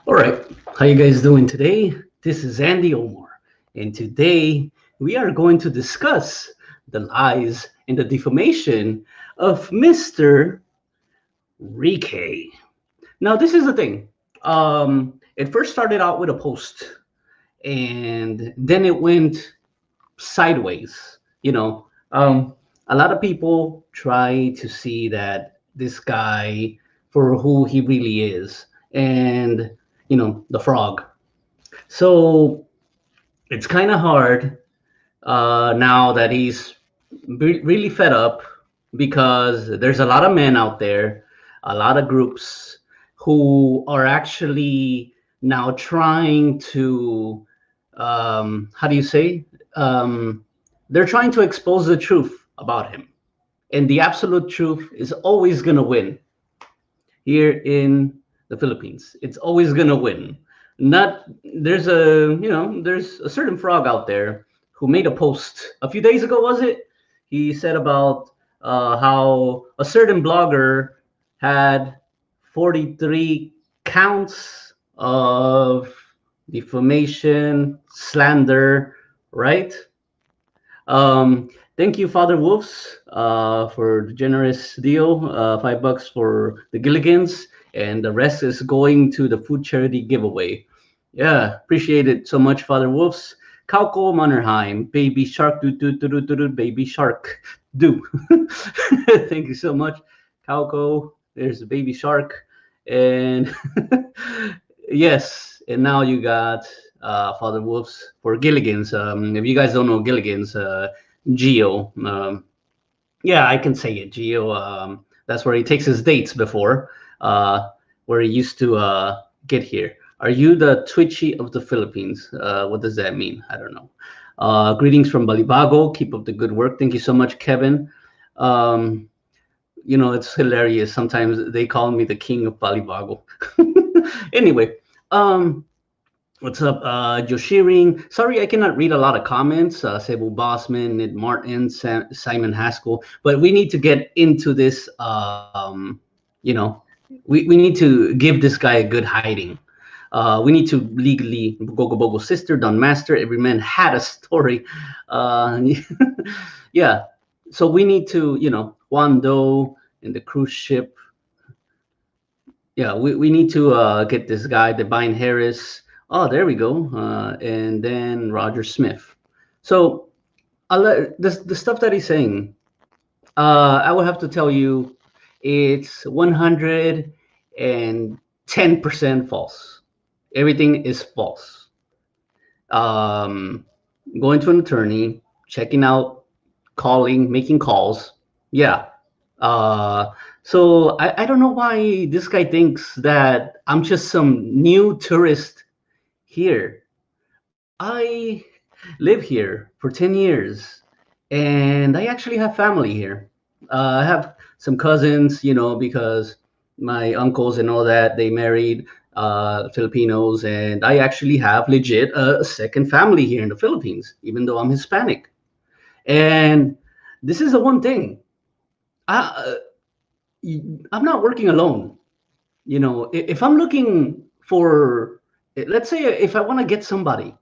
All right, how you guys doing today? This is Andy Omar, and today we are going to discuss the lies and the defamation of Mr. Rike. Now, this is the thing. It first started out with a post, and then it went sideways. A lot of people try to see that this guy for who he really is, and the frog. So it's kind of hard now that he's really fed up because there's a lot of men out there, a lot of groups who are actually now trying to, how do you say? They're trying to expose the truth about him. And the absolute truth is always going to win here in the Philippines. It's always going to win. Not there's a certain frog out there who made a post a few days ago, was it? He said about how a certain blogger had 43 counts of defamation, slander, right? Thank you, Father Wolves, for the generous deal. $5 for the Gilligans, and the rest is going to the food charity giveaway. Yeah, appreciate it so much, Father Wolves. Kauko Mannerheim, baby shark, do, baby shark, do. Thank you so much, Kauko. There's a baby shark, and yes, and now you got Father Wolves for Gilligan's. If you guys don't know Gilligan's, Geo. Yeah, I can say it. Geo. That's where he takes his dates before, where he used to get here. Are you the Twitchy of the Philippines? What does that mean? I don't know. Greetings from Balibago. Keep up the good work. Thank you so much, Kevin. It's hilarious. Sometimes they call me the king of Balibago. Anyway, what's up, Joshiring? Sorry, I cannot read a lot of comments. Cebu Bossman, Ned Martin, Simon Haskell. But we need to get into this. We need to give this guy a good hiding. We need to legally Gogo Bogo sister, Don Master. Every man had a story. Yeah. So we need to, Wando in the cruise ship. Yeah, we need to get this guy, Devine Harris. Oh, there we go. And then Roger Smith. So the stuff that he's saying, I would have to tell you, it's 110% false. Everything is false. Going to an attorney, checking out, calling, making calls. Yeah. So I don't know why this guy thinks that I'm just some new tourist here. I live here for 10 years, and I actually have family here. I have some cousins, because my uncles and all that, they married Filipinos, and I actually have legit a second family here in the Philippines, even though I'm Hispanic. And this is the one thing. I'm not working alone. If I'm looking for, let's say, if I want to get somebody,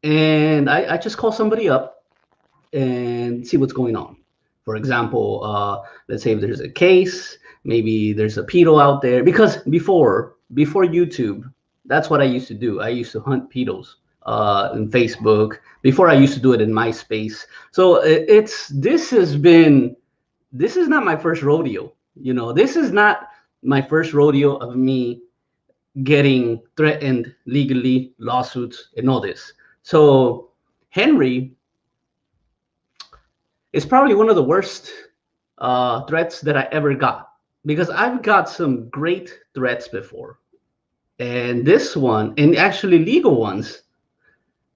and I just call somebody up and see what's going on. For example, let's say if there's a case, maybe there's a pedo out there. Because before YouTube, that's what I used to do. I used to hunt pedos in Facebook. Before, I used to do it in MySpace. So this is not my first rodeo. This is not my first rodeo of me getting threatened legally, lawsuits, and all this. So Henry is probably one of the worst threats that I ever got, because I've got some great threats before, and this one, and actually legal ones,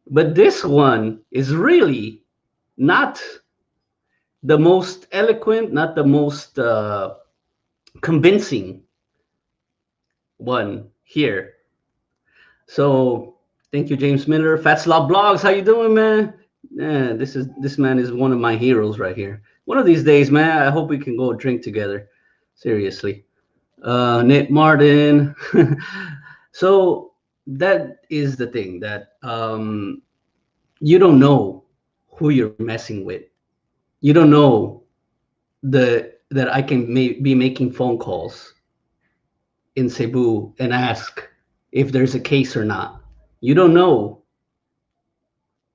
but this one is really not the most eloquent, not the most convincing one here. So thank you, James Miller. Fat Slob Blogs, how you doing, man? Yeah, this man is one of my heroes right here. One of these days, man, I hope we can go drink together. Seriously. Nick Martin. So that is the thing that you don't know who you're messing with. You don't know that I can be making phone calls in Cebu and ask if there's a case or not. You don't know.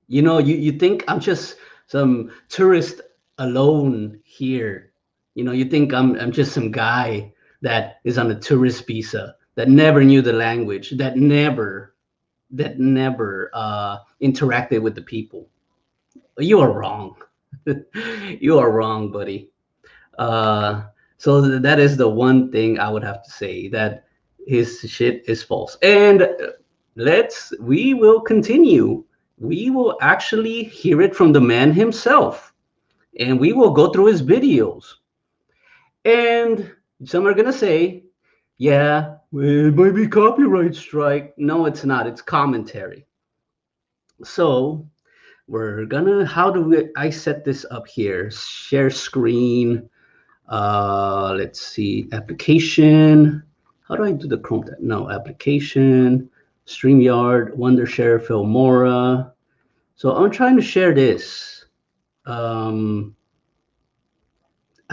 You think I'm just some tourist alone here. You think I'm just some guy that is on a tourist visa that never knew the language, that never interacted with the people. You are wrong. You are wrong, buddy. Uh, so that is the one thing I would have to say, that his shit is false. And we will continue. We will actually hear it from the man himself, and we will go through his videos. And some are gonna say, yeah, well, it might be copyright strike. No, it's not. It's commentary. So we're gonna, how do I set this up here? Share screen. Let's see, application. How do I do the Chrome tab? No, application, StreamYard, Wondershare, Filmora. So I'm trying to share this. I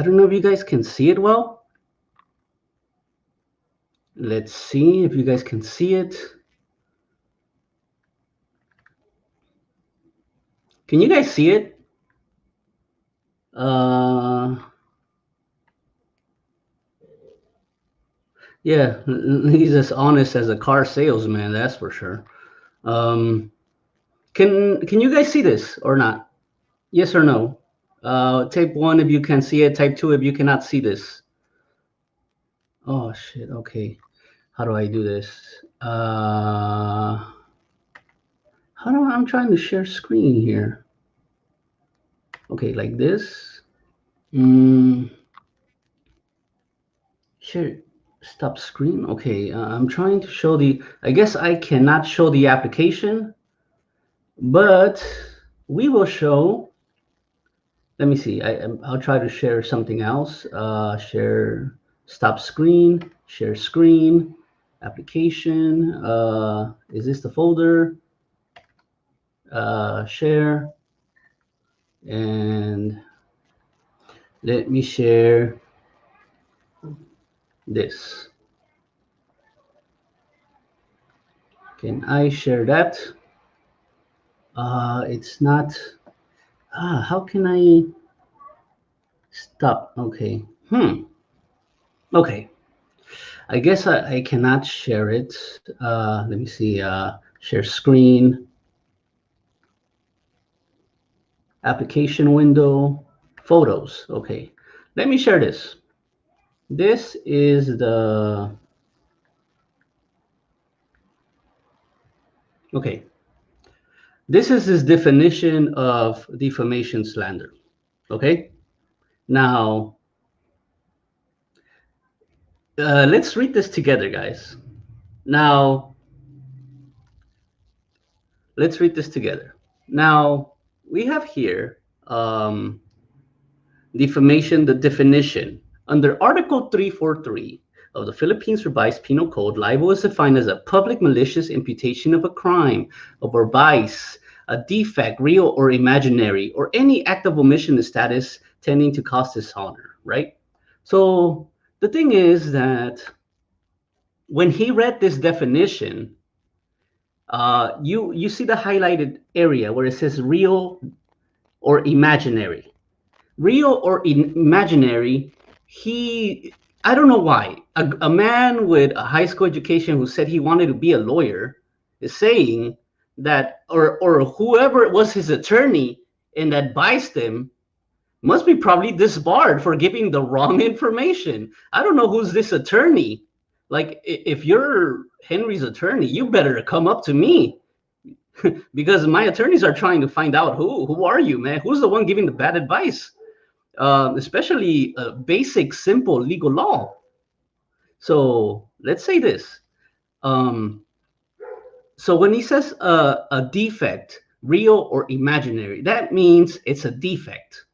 don't know if you guys can see it well. Let's see if you guys can see it. Can you guys see it? Yeah, he's as honest as a car salesman, that's for sure. Can you guys see this or not? Yes or no? Type 1 if you can see it, type 2 if you cannot see this. Oh shit, okay. How do I do this? I'm trying to share screen here. Okay, like this. Share stop screen. Okay, I'm trying to show I guess I cannot show the application, but we will show. Let me see. I'll try to share something else. Share stop screen, share screen, application. Is this the folder? Share. And let me share this. Can I share that? It's not. How can I stop? Okay. Okay. I guess I cannot share it. Let me see. Share screen. Application window. Photos. Okay. Let me share this. This is the. Okay. This is his definition of defamation slander. Okay. Now, let's read this together, guys. Now, let's read this together. Now, we have here defamation, the definition. Under Article 343 of the Philippines Revised Penal Code, libel is defined as a public malicious imputation of a crime, of a vice, a defect, real or imaginary, or any act of omission or status tending to cause dishonor, right? So the thing is that when he read this definition, you see the highlighted area where it says real or imaginary. Real or imaginary, I don't know why, a man with a high school education who said he wanted to be a lawyer is saying that, or whoever was his attorney and advised him must be probably disbarred for giving the wrong information. I don't know who's this attorney. Like, if you're Henry's attorney, you better come up to me because my attorneys are trying to find out who are you, man? Who's the one giving the bad advice? Especially basic, simple legal law. So let's say this. So when he says a defect, real or imaginary, that means it's a defect.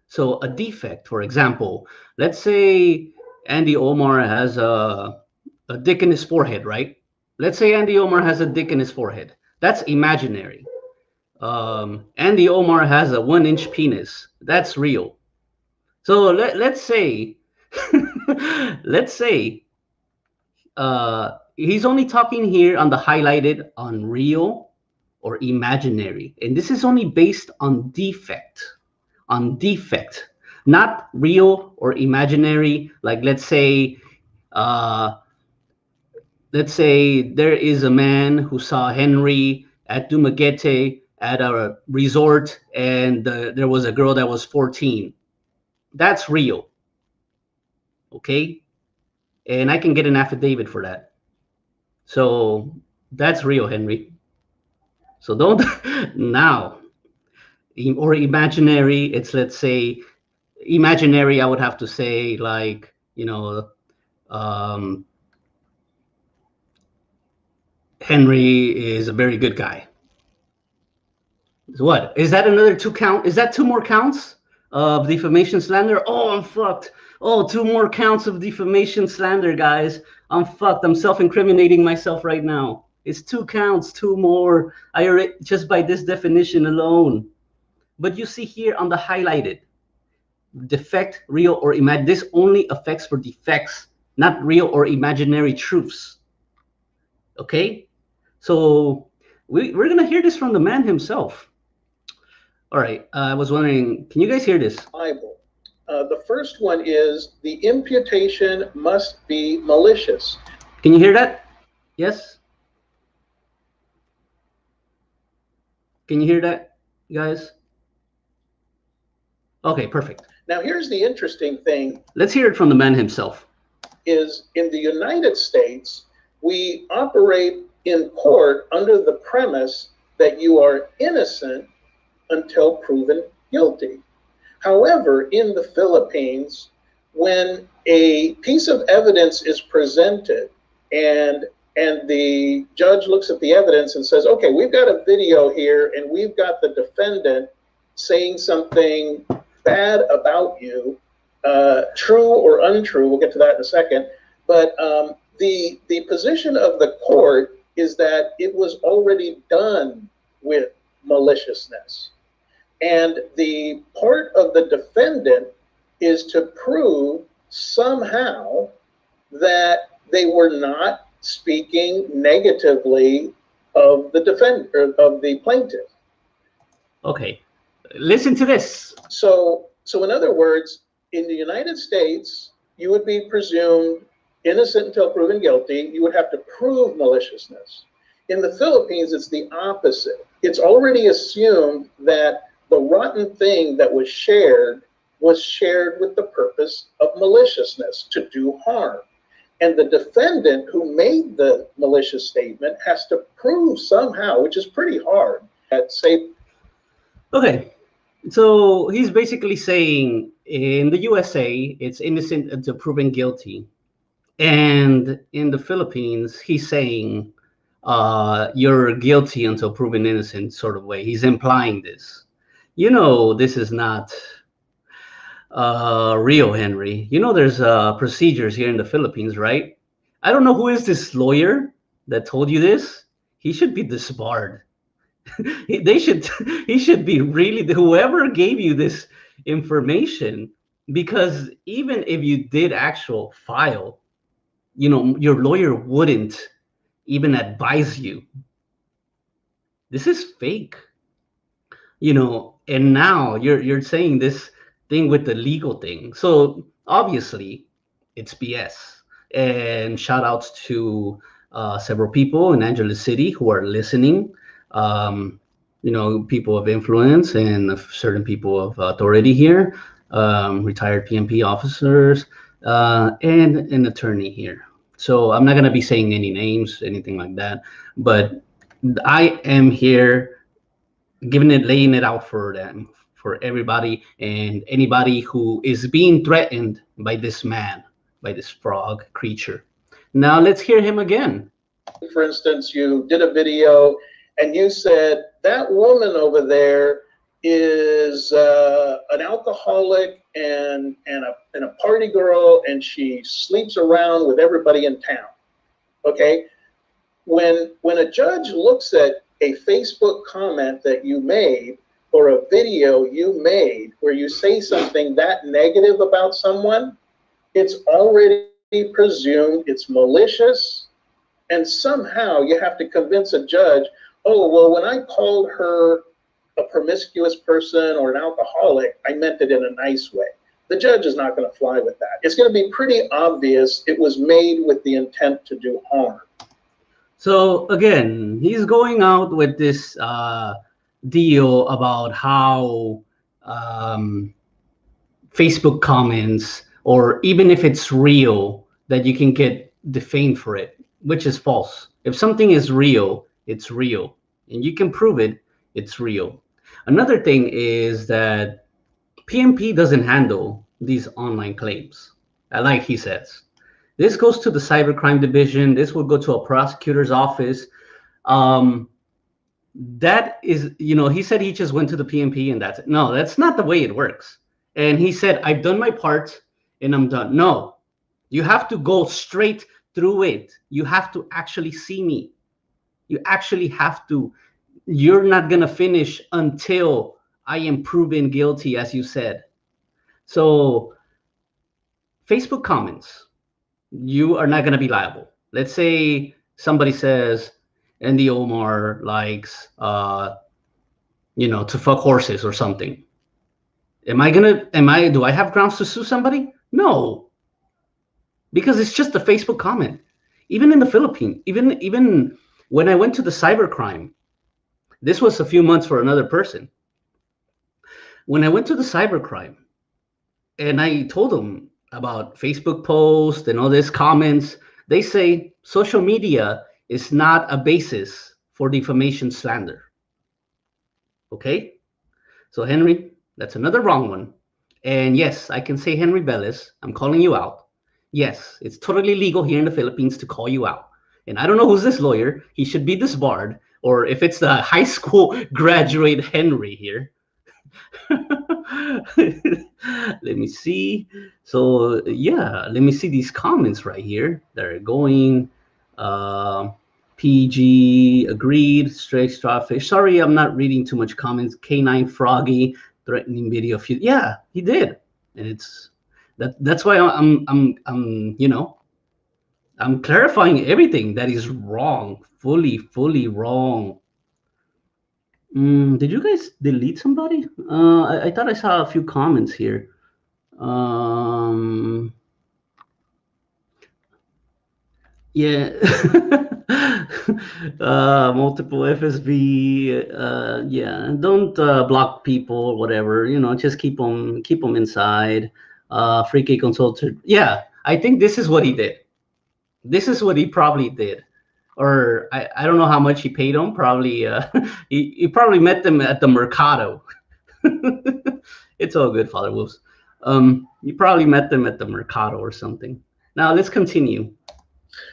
So a defect, for example, let's say Andy Omar has a dick in his forehead, right? Let's say Andy Omar has a dick in his forehead. That's imaginary. Andy Omar has a 1-inch penis. That's real. So let's say, let's say, he's only talking here on the highlighted on real or imaginary, and this is only based on defect, not real or imaginary. Like uh, let's say there is a man who saw Henry at Dumaguete at a resort, and there was a girl that was 14. That's real, okay? And I can get an affidavit for that. So that's real, Henry. So don't now or imaginary. It's, let's say, imaginary. I would have to say, like, um, Henry is a very good guy. What is that? Another two count? Is that two more counts of defamation slander? Oh, I'm fucked. Oh, two more counts of defamation slander, guys. I'm fucked. I'm self-incriminating myself right now. It's two counts, two more. I already, just by this definition alone. But you see here on the highlighted, defect, real or imaginary. This only affects for defects, not real or imaginary truths. Okay, so we're gonna hear this from the man himself. All right, I was wondering, can you guys hear this? Bible. The first one is the imputation must be malicious. Can you hear that? Yes? Can you hear that, guys? Okay, perfect. Now, here's the interesting thing. Let's hear it from the man himself. Is in the United States, we operate in court under the premise that you are innocent until proven guilty. However, in the Philippines, when a piece of evidence is presented and the judge looks at the evidence and says, okay, we've got a video here and we've got the defendant saying something bad about you, true or untrue, we'll get to that in a second, but the position of the court is that it was already done with maliciousness. And the part of the defendant is to prove somehow that they were not speaking negatively of the defendant, of the plaintiff. Okay, listen to this. So in other words, in the United States, you would be presumed innocent until proven guilty. You would have to prove maliciousness. In the Philippines, it's the opposite. It's already assumed that the rotten thing that was shared with the purpose of maliciousness, to do harm. And the defendant who made the malicious statement has to prove somehow, which is pretty hard, that say. Okay, so he's basically saying in the USA, it's innocent until proven guilty. And in the Philippines, he's saying you're guilty until proven innocent, sort of way. He's implying this. This is not real, Henry. There's procedures here in the Philippines, right? I don't know who is this lawyer that told you this. He should be disbarred. He should be really, whoever gave you this information, because even if you did actual file, your lawyer wouldn't even advise you. This is fake. And now you're saying this thing with the legal thing. So obviously it's BS. And shout outs to several people in Angeles City who are listening. People of influence and certain people of authority here, retired PMP officers, and an attorney here. So I'm not going to be saying any names, anything like that, but I am here laying it out for them, for everybody and anybody who is being threatened by this man, by this frog creature. Now let's hear him again. For instance, you did a video and you said that woman over there is an alcoholic and a party girl, and she sleeps around with everybody in town. Okay, when a judge looks at a Facebook comment that you made or a video you made where you say something that negative about someone, it's already presumed it's malicious, and somehow you have to convince a judge, oh, well, when I called her a promiscuous person or an alcoholic, I meant it in a nice way. The judge is not going to fly with that. It's going to be pretty obvious it was made with the intent to do harm. So again, he's going out with this deal about how Facebook comments, or even if it's real, that you can get defamed for it, which is false. If something is real, it's real, and you can prove it, it's real. Another thing is that PMP doesn't handle these online claims, like he says. This goes to the cybercrime division. This will go to a prosecutor's office. That is, he said he just went to the PMP and that's it. No, that's not the way it works. And he said, I've done my part and I'm done. No, you have to go straight through it. You have to actually see me. You actually have to. You're not going to finish until I am proven guilty, as you said. So Facebook comments, you are not going to be liable. Let's say somebody says, Andy Omar likes, to fuck horses or something. Do I have grounds to sue somebody? No, because it's just a Facebook comment. Even in the Philippines, even when I went to the cybercrime, this was a few months for another person. When I went to the cybercrime and I told them about Facebook posts and all these comments, they say social media is not a basis for defamation slander. Okay? So Henry, that's another wrong one. And yes, I can say Henry Velez, I'm calling you out. Yes, it's totally legal here in the Philippines to call you out. And I don't know who's this lawyer. He should be disbarred. Or if it's the high school graduate Henry here. Let me see. So yeah, let me see these comments right here. They're going PG agreed, stray starfish. Sorry, I'm not reading too much comments. K9 Froggy threatening video. Yeah, he did, and it's that's why I'm clarifying everything that is wrong, fully wrong. Did you guys delete somebody? I thought I saw a few comments here. Yeah. Multiple FSB. Yeah, don't block people or whatever. Just keep them inside. Free K consultant. Yeah, I think this is what he did. This is what he probably did. Or I don't know how much he paid him. Probably he probably met them at the Mercado. It's all good, Father Wolves. You probably met them at the Mercado or something. Now let's continue.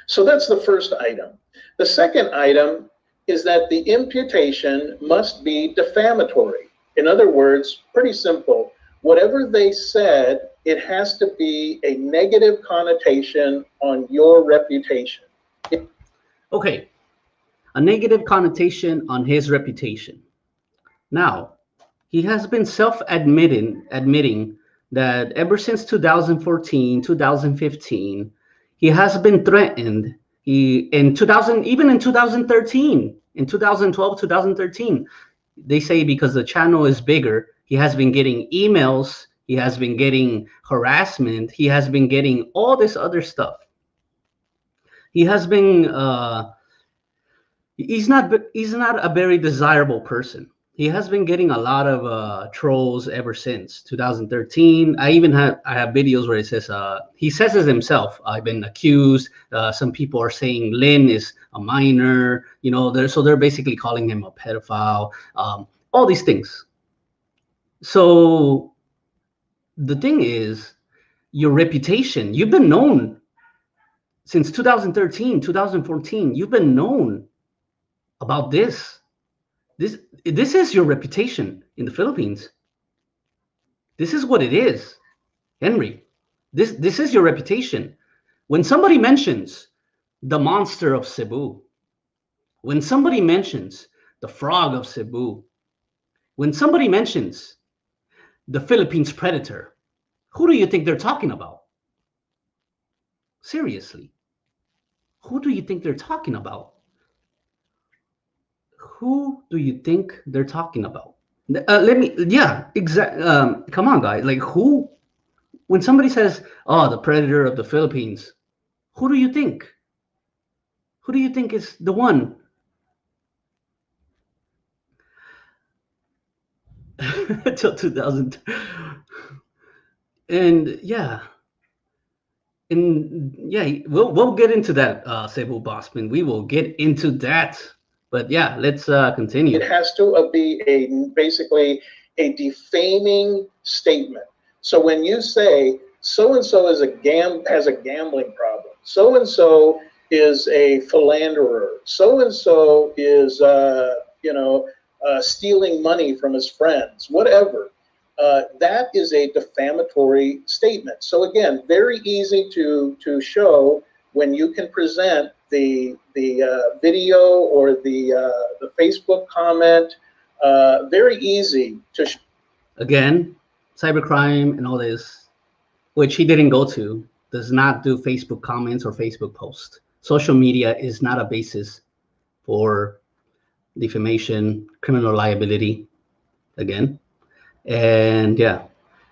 So that's the first item. The second item is that the imputation must be defamatory. In other words, pretty simple. Whatever they said, it has to be a negative connotation on your reputation. Okay, a negative connotation on his reputation. Now, he has been admitting that ever since 2014, 2015, he has been threatened. Even in 2013, in 2012, 2013, they say because the channel is bigger, he has been getting emails, he has been getting harassment, he has been getting all this other stuff. He has been he's not a very desirable person. He has been getting a lot of trolls ever since 2013. I have videos where it says he says it himself. I've been accused. Some people are saying Lynn is a minor. They're basically calling him a pedophile. All these things. So the thing is, your reputation. You've been known since 2013, 2014. You've been known about this. This is your reputation in the Philippines. This is what it is, Henry. This is your reputation. When somebody mentions the monster of Cebu, When somebody mentions the frog of Cebu, when somebody mentions the Philippines predator, who do you think they're talking about? Seriously, who do you think they're talking about? Who do you think they're talking about? Yeah, exactly. Come on, guys. Like, who? When somebody says, "Oh, the predator of the Philippines," who do you think? Who do you think is the one? Till 2000. And yeah, and yeah, we'll get into that, Cebu Bossman. We will get into that. But yeah, let's continue. It has to be basically a defaming statement. So when you say so and so is has a gambling problem, so and so is a philanderer, so and so is stealing money from his friends, whatever. That is a defamatory statement. So again, very easy to show when you can present the video or the Facebook comment. Very easy to. Again, cybercrime and all this, which he didn't go to, does not do Facebook comments or Facebook posts. Social media is not a basis for defamation, criminal liability. Again, and yeah,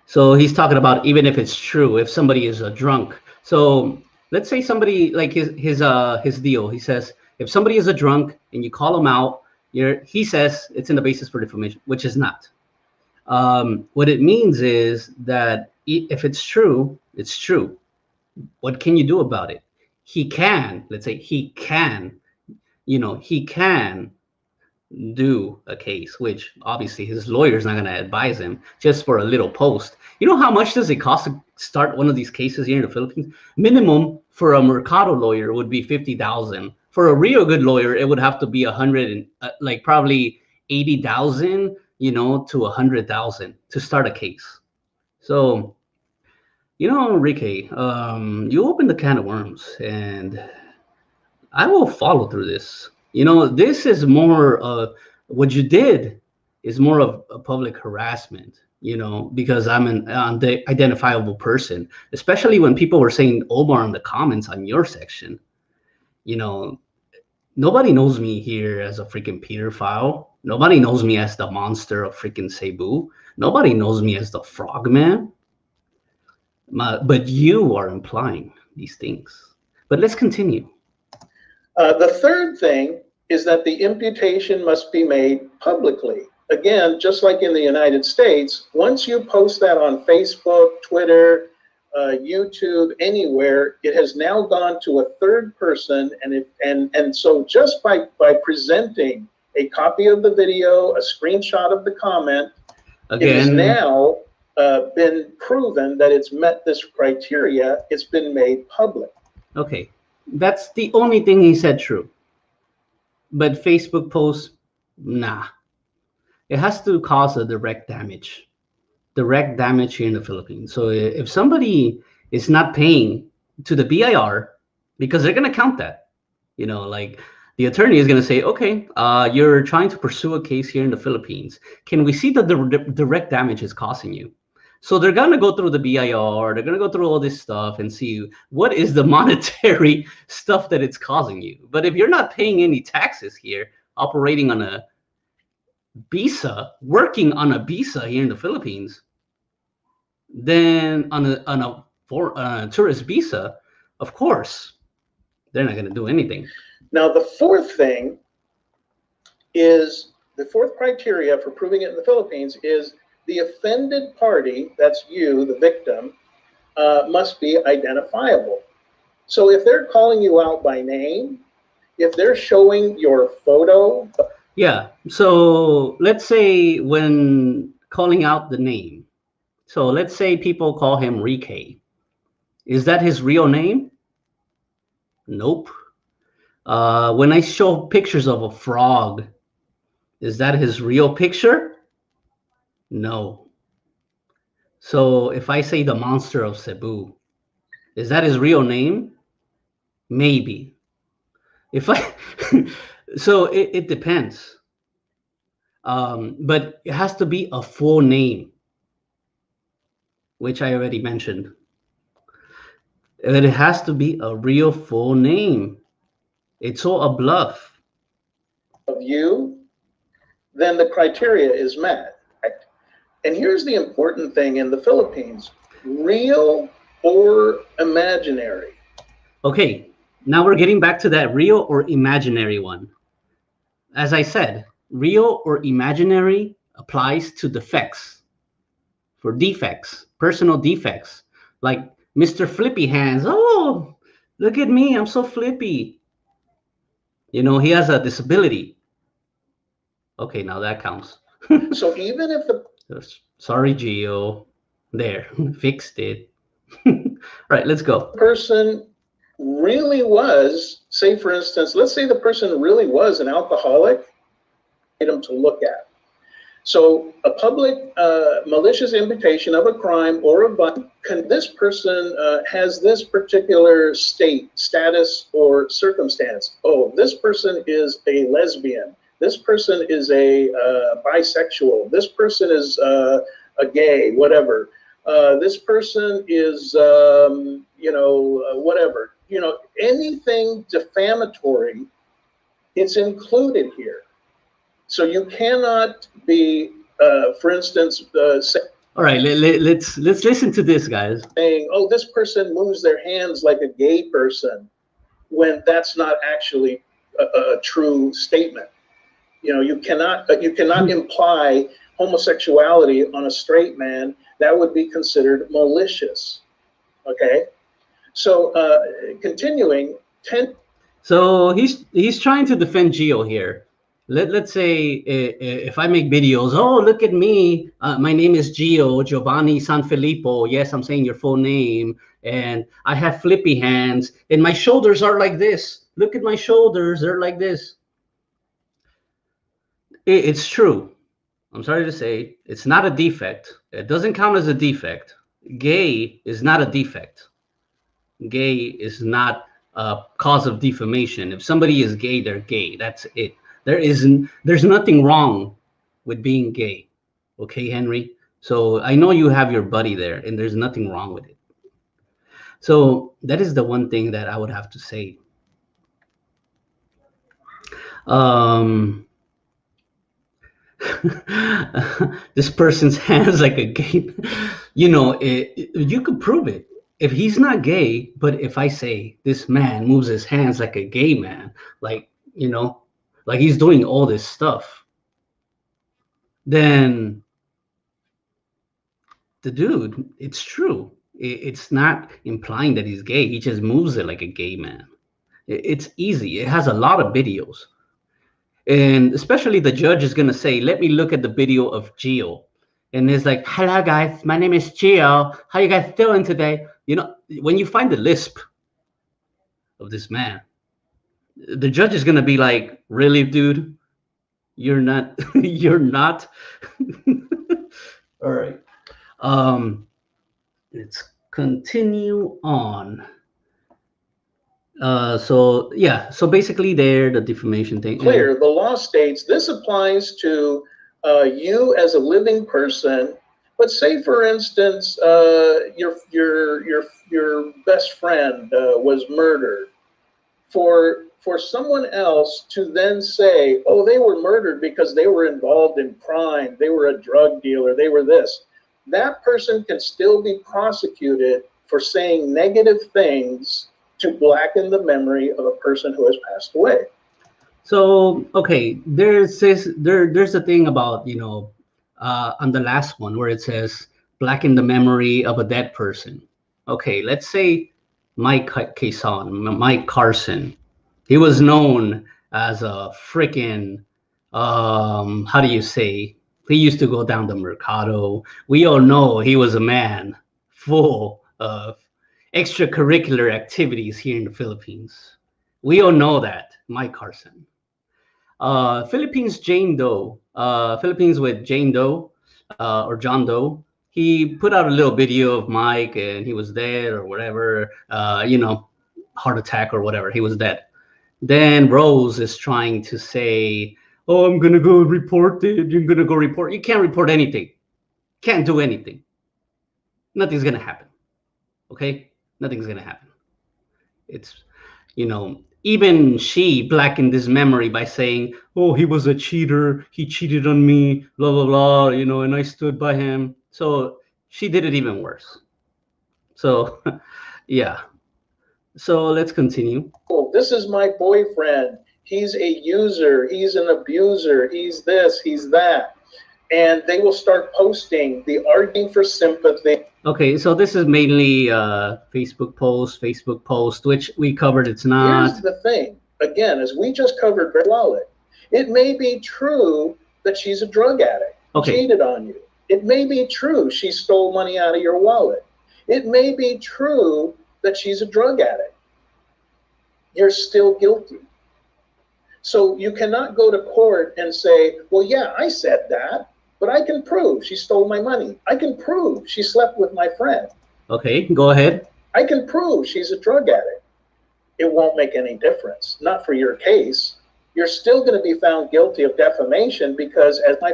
so he's talking about even if it's true, if somebody is a drunk. So let's say somebody like his deal. He says if somebody is a drunk and you call him out, he says it's in the basis for defamation, which is not. What it means is that if it's true, it's true. What can you do about it? He can, let's say he can, he can do a case, which obviously his lawyer is not going to advise him just for a little post. You know how much does it cost to start one of these cases here in the Philippines? Minimum for a Mercado lawyer would be 50,000. For a real good lawyer, it would have to be 100 and like probably 80,000, to 100,000 to start a case. So, Enrique, you opened the can of worms, and I will follow through this. This is more of what you did is more of a public harassment, because I'm an identifiable person, especially when people were saying Omar in the comments on your section. Nobody knows me here as a freaking pedophile. Nobody knows me as the monster of freaking Cebu. Nobody knows me as the frogman. But you are implying these things. But let's continue. The third thing is that the imputation must be made publicly. Again, just like in the United States, once you post that on Facebook, Twitter, YouTube, anywhere, it has now gone to a third person, and so just by presenting a copy of the video, a screenshot of the comment, again, it has now been proven that it's met this criteria. It's been made public. Okay, that's the only thing he said true. But Facebook posts, nah. It has to cause a direct damage here in the Philippines. So if somebody is not paying to the BIR, because they're going to count that, like the attorney is going to say, okay, you're trying to pursue a case here in the Philippines. Can we see that the direct damage is causing you? So they're going to go through the BIR, they're going to go through all this stuff and see what is the monetary stuff that it's causing you. But if you're not paying any taxes here, operating on a visa, working on a visa here in the Philippines, then on a tourist visa, of course, they're not going to do anything. Now, the fourth thing is, the fourth criteria for proving it in the Philippines is the offended party, that's you, the victim, must be identifiable. So if they're calling you out by name, if they're showing your photo. Yeah, so let's say when calling out the name, so let's say people call him Rike. Is that his real name? Nope. When I show pictures of a frog, is that his real picture? No. So if I say the monster of Cebu, is that his real name? Maybe. If I So it depends. But it has to be a full name, which I already mentioned. It has to be a real full name. It's all a bluff. Of you, then the criteria is met. Right? And here's the important thing in the Philippines: real or imaginary. Okay, now we're getting back to that real or imaginary one. As I said, real or imaginary applies to defects. For defects, personal defects, like Mr. Flippy Hands. Oh, look at me, I'm so flippy. You know, he has a disability. Okay, now that counts. So even if the Sorry, Gio. There, fixed it. Right, let's go. person really was, say for instance, let's say the person really was an alcoholic, item to look at. So a public malicious imputation of a crime or a violence, this person has this particular status, or circumstance. Oh, this person is a lesbian. This person is a bisexual. This person is a gay, whatever. This person is, whatever. Anything defamatory, it's included here. So you cannot be, for instance, all right, let's listen to this, guys. Saying, "Oh, this person moves their hands like a gay person," when that's not actually a true statement. You cannot imply homosexuality on a straight man. That would be considered malicious. Okay, so continuing. So he's trying to defend Gio here. Let's say if I make videos, oh, look at me. My name is Gio Giovanni Sanfilippo. Yes, I'm saying your full name. And I have flippy hands. And my shoulders are like this. Look at my shoulders. They're like this. It's true. I'm sorry to say, it's not a defect. It doesn't count as a defect. Gay is not a defect. Gay is not a cause of defamation. If somebody is gay, they're gay. That's it. There's nothing wrong with being gay. Okay, Henry? So I know you have your buddy there, and there's nothing wrong with it. So that is the one thing that I would have to say. This person's hands like a gay. You could prove it. If he's not gay, but if I say this man moves his hands like a gay man, like he's doing all this stuff, then the dude, it's true. It's not implying that he's gay. He just moves it like a gay man. It's easy. It has a lot of videos. And especially the judge is going to say, let me look at the video of Gio. And it's like, hello, guys. My name is Gio. How you guys doing today? When you find the lisp of this man, the judge is going to be like, really, dude? You're not. You're not. All right. Let's continue on. So basically there, the defamation thing. Clear, the law states this applies to you as a living person, but say for instance, your best friend was murdered. For someone else to then say, oh, they were murdered because they were involved in crime, they were a drug dealer, they were this, that person can still be prosecuted for saying negative things to blacken the memory of a person who has passed away. So, okay, there's a thing about, on the last one where it says blacken the memory of a dead person. Okay, let's say Mike Carson. He was known as a freaking, how do you say? He used to go down the Mercado. We all know he was a man full of extracurricular activities here in the Philippines. We all know that, Mike Carson. Philippines with Jane Doe, or John Doe. He put out a little video of Mike, and he was dead or whatever, heart attack or whatever. He was dead. Then Rose is trying to say, oh, I'm going to go report it. You're going to go report. You can't report anything. Can't do anything. Nothing's going to happen. Okay? Nothing's going to happen. It's, even she blackened his memory by saying, oh, he was a cheater. He cheated on me, blah, blah, blah, and I stood by him. So she did it even worse. So, yeah. So let's continue. Oh, this is my boyfriend. He's a user. He's an abuser. He's this. He's that. And they will start posting the arguing for sympathy. Okay, so this is mainly Facebook post, which we covered. It's not. Here's the thing. Again, as we just covered very well, it may be true that she's a drug addict, cheated on you. It may be true she stole money out of your wallet. It may be true that she's a drug addict. You're still guilty. So you cannot go to court and say, well, yeah, I said that, but I can prove she stole my money. I can prove she slept with my friend. Okay, go ahead. I can prove she's a drug addict. It won't make any difference. Not for your case. You're still going to be found guilty of defamation because as my...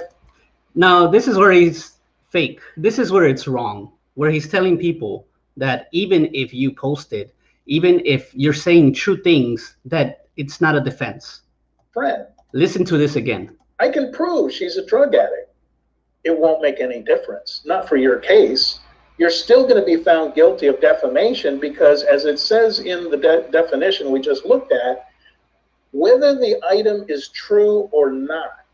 Now, this is where he's fake. This is where it's wrong, where he's telling people that even if you posted, even if you're saying true things, that it's not a defense. Friend. Listen to this again. I can prove she's a drug addict. It won't make any difference. Not for your case. You're still going to be found guilty of defamation because, as it says in the definition we just looked at, whether the item is true or not.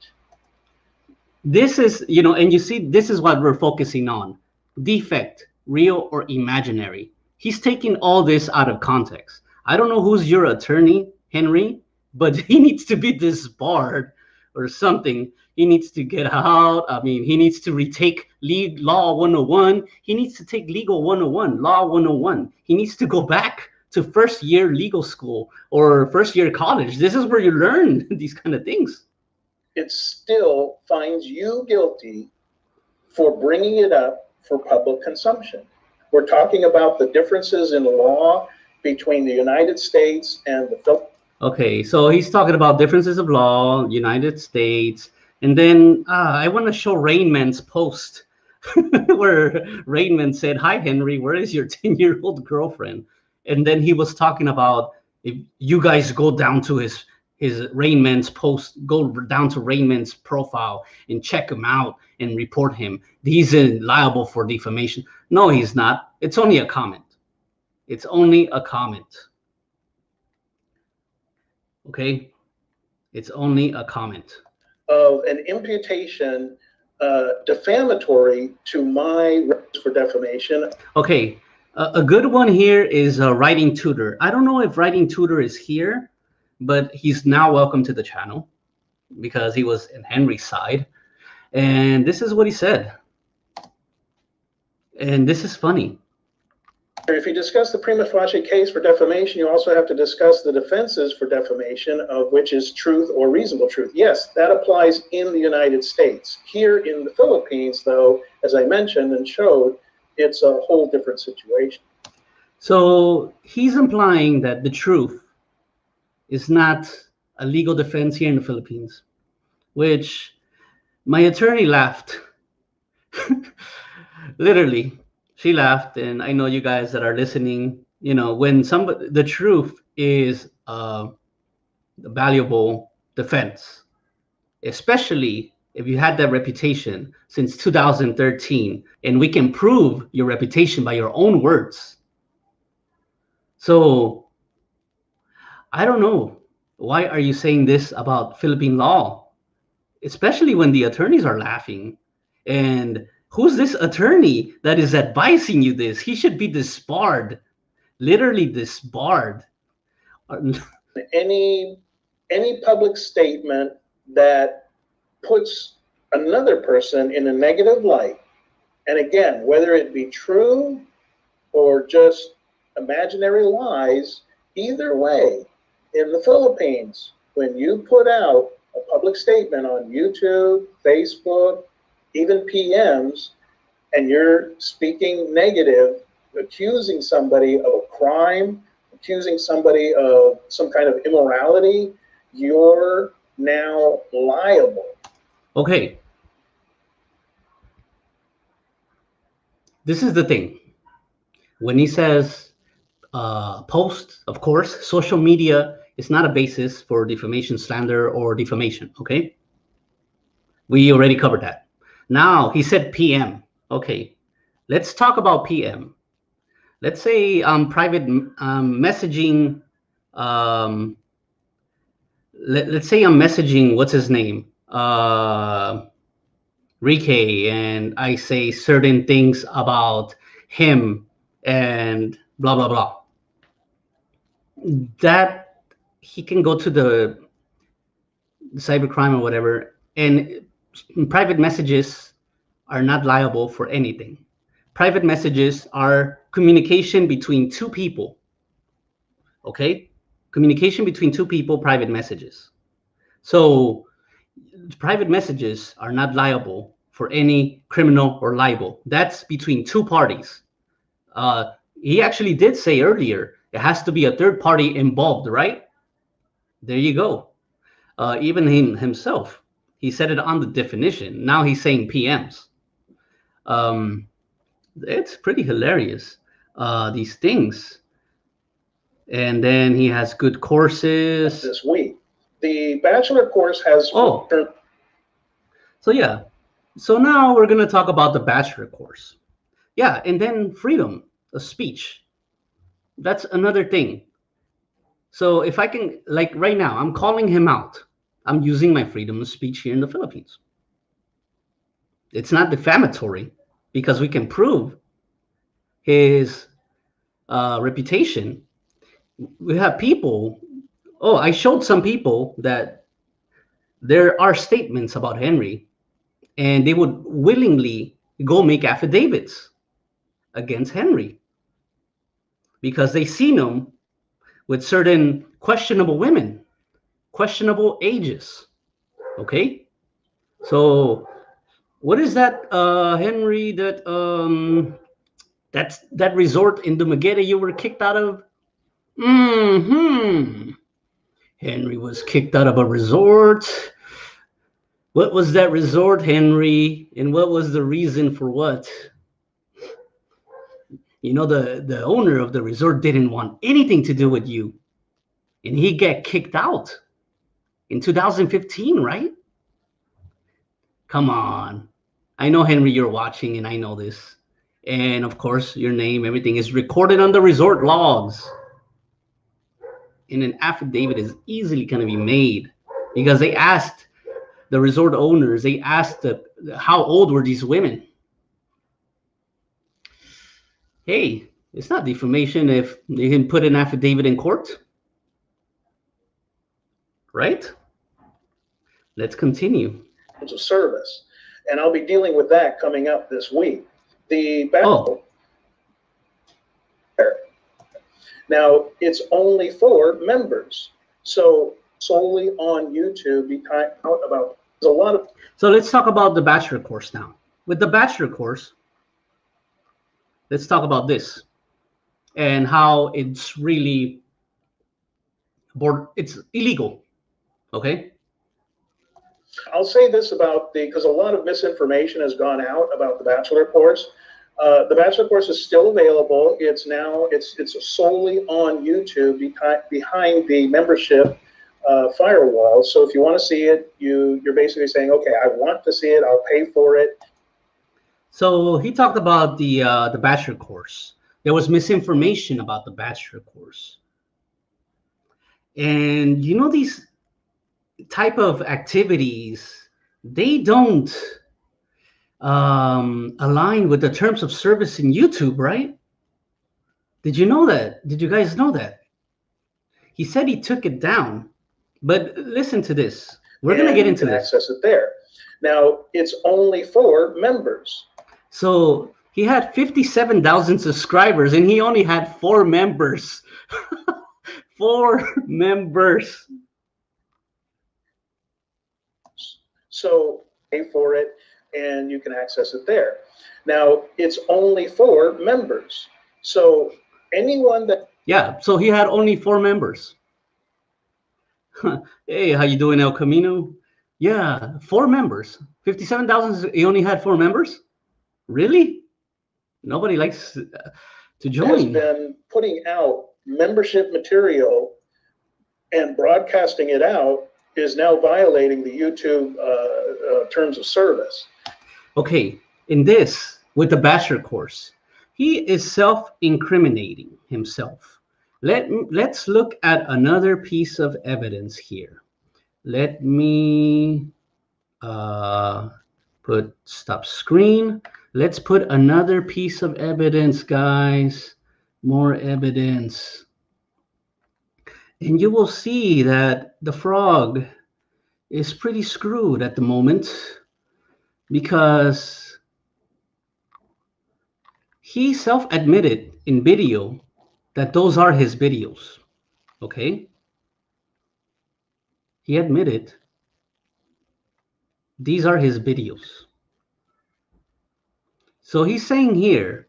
This is, and you see, this is what we're focusing on. Defect, real or imaginary. He's taking all this out of context. I don't know who's your attorney, Henry, but he needs to be disbarred or something. He needs to get out. I mean, he needs to retake Law 101. He needs to take Legal 101, Law 101. He needs to go back to first year legal school or first year college. This is where you learn these kind of things. It still finds you guilty for bringing it up for public consumption. We're talking about the differences in law between the United States and the Philippines. Okay, so he's talking about differences of law, United States, and then I want to show Rainman's post where Rainman said, hi, Henry, where is your 10-year-old girlfriend? And then he was talking about if you guys go down to his Rainman's post, go down to Rainman's profile and check him out and report him. He's liable for defamation. No, he's not. It's only a comment. It's only a comment. Okay? It's only a comment. Of an imputation defamatory to my rights for defamation. Okay. A good one here is Writing Tutor. I don't know if Writing Tutor is here, but he's now welcome to the channel because he was in Henry's side. And this is what he said. And this is funny. If you discuss the prima facie case for defamation, you also have to discuss the defenses for defamation, of which is truth or reasonable truth. Yes, that applies in the United States. Here in the Philippines, though, as I mentioned and showed, it's a whole different situation. So he's implying that the truth is not a legal defense here in the Philippines, which my attorney laughed. Literally, she laughed, and I know you guys that are listening, when the truth is a valuable defense, especially if you had that reputation since 2013, and we can prove your reputation by your own words. So I don't know. Why are you saying this about Philippine law? Especially when the attorneys are laughing. And who's this attorney that is advising you this? He should be disbarred. Literally disbarred. Any public statement that puts another person in a negative light, and again, whether it be true or just imaginary lies, either way, in the Philippines, when you put out a public statement on YouTube, Facebook, even PMs, and you're speaking negative, accusing somebody of a crime, accusing somebody of some kind of immorality, you're now liable. Okay. This is the thing. When he says post, of course, social media is not a basis for defamation, slander, or defamation. Okay. We already covered that. Now he said PM. Okay. Let's talk about PM. Let's say private messaging. Let's say I'm messaging, what's his name? Rike, and I say certain things about him and blah, blah, blah. That he can go to the cybercrime or whatever, and private messages are not liable for anything. Private messages are communication between two people. Okay? Communication between two people, private messages. So private messages are not liable for any criminal or libel. That's between two parties. He actually did say earlier, it has to be a third party involved, right? There you go. Even himself, he said it on the definition. Now he's saying PMs. It's pretty hilarious, these things. And then he has good courses. This week. The bachelor course has... Oh. So yeah. So now we're going to talk about the bachelor course. Yeah, and then freedom of speech. That's another thing. So if I can, like right now, I'm calling him out. I'm using my freedom of speech here in the Philippines. It's not defamatory because we can prove his reputation. We have people. Oh, I showed some people that there are statements about Henry, and they would willingly go make affidavits against Henry because they seen him with certain questionable women, questionable ages. Okay, so what is that, Henry? That resort in Dumaguete you were kicked out of? Henry was kicked out of a resort. What was that resort, Henry? And what was the reason for what? You know, the owner of the resort didn't want anything to do with you. And he got kicked out in 2015, right? Come on. I know, Henry, you're watching, and I know this. And of course, your name, everything is recorded on the resort logs. And an affidavit is easily going to be made because they asked the resort owners, they asked how old were these women? Hey, it's not defamation if they can put an affidavit in court, right? Let's continue. Of service, and I'll be dealing with that coming up this week. The Now it's only for members, so solely on YouTube. Be out about there's a lot of. So let's talk about the bachelor course now. With the bachelor course, let's talk about this and how it's really it's illegal. Okay. I'll say this about because a lot of misinformation has gone out about the bachelor course. The bachelor course is still available. It's now it's solely on YouTube behind the membership firewall. So if you want to see it, you're basically saying, okay, I want to see it. I'll pay for it. So he talked about the bachelor course. There was misinformation about the bachelor course, and you know these type of activities, they don't align with the terms of service in YouTube, right? Did you know that? Did you guys know that? He said he took it down, but listen to this. We're going to get into this. Access it there. Now, it's only for members. So he had 57,000 subscribers and he only had 4 members. 4 members. So pay for it and you can access it there. Now, it's only for members. So anyone that Yeah, so he had only 4 members. Hey, how you doing, El Camino? Yeah, 4 members. 57,000. He only had 4 members. Really? Nobody likes to Has join. been putting out membership material and broadcasting it out is now violating the YouTube terms of service. Okay, in this, with the Bachelor course, he is self-incriminating himself. Let's look at another piece of evidence here. Let me uh, put stop screen. Let's put another piece of evidence, guys. More evidence. And you will see that the frog is pretty screwed at the moment because he self-admitted in video that those are his videos. Okay? He admitted these are his videos. So he's saying here,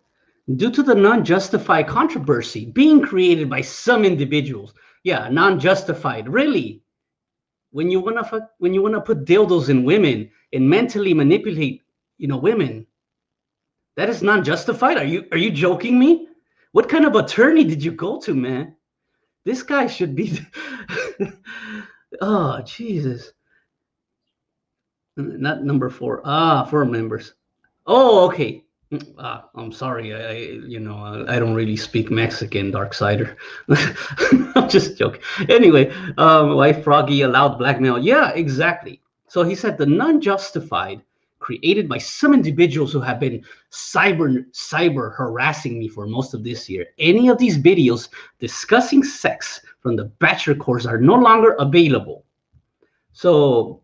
due to the non-justified controversy being created by some individuals. Yeah, non-justified. Really? When you wanna put dildos in women and mentally manipulate, women, that is non-justified? Are you joking me? What kind of attorney did you go to, man? This guy should be oh, Jesus. Not number 4. 4 members. Oh, okay. I'm sorry. I don't really speak Mexican, Darksider. I'm just joking. Anyway, why Froggy allowed blackmail? Yeah, exactly. So he said the non-justified created by some individuals who have been cyber harassing me for most of this year. Any of these videos discussing sex from the Bachelor course are no longer available. So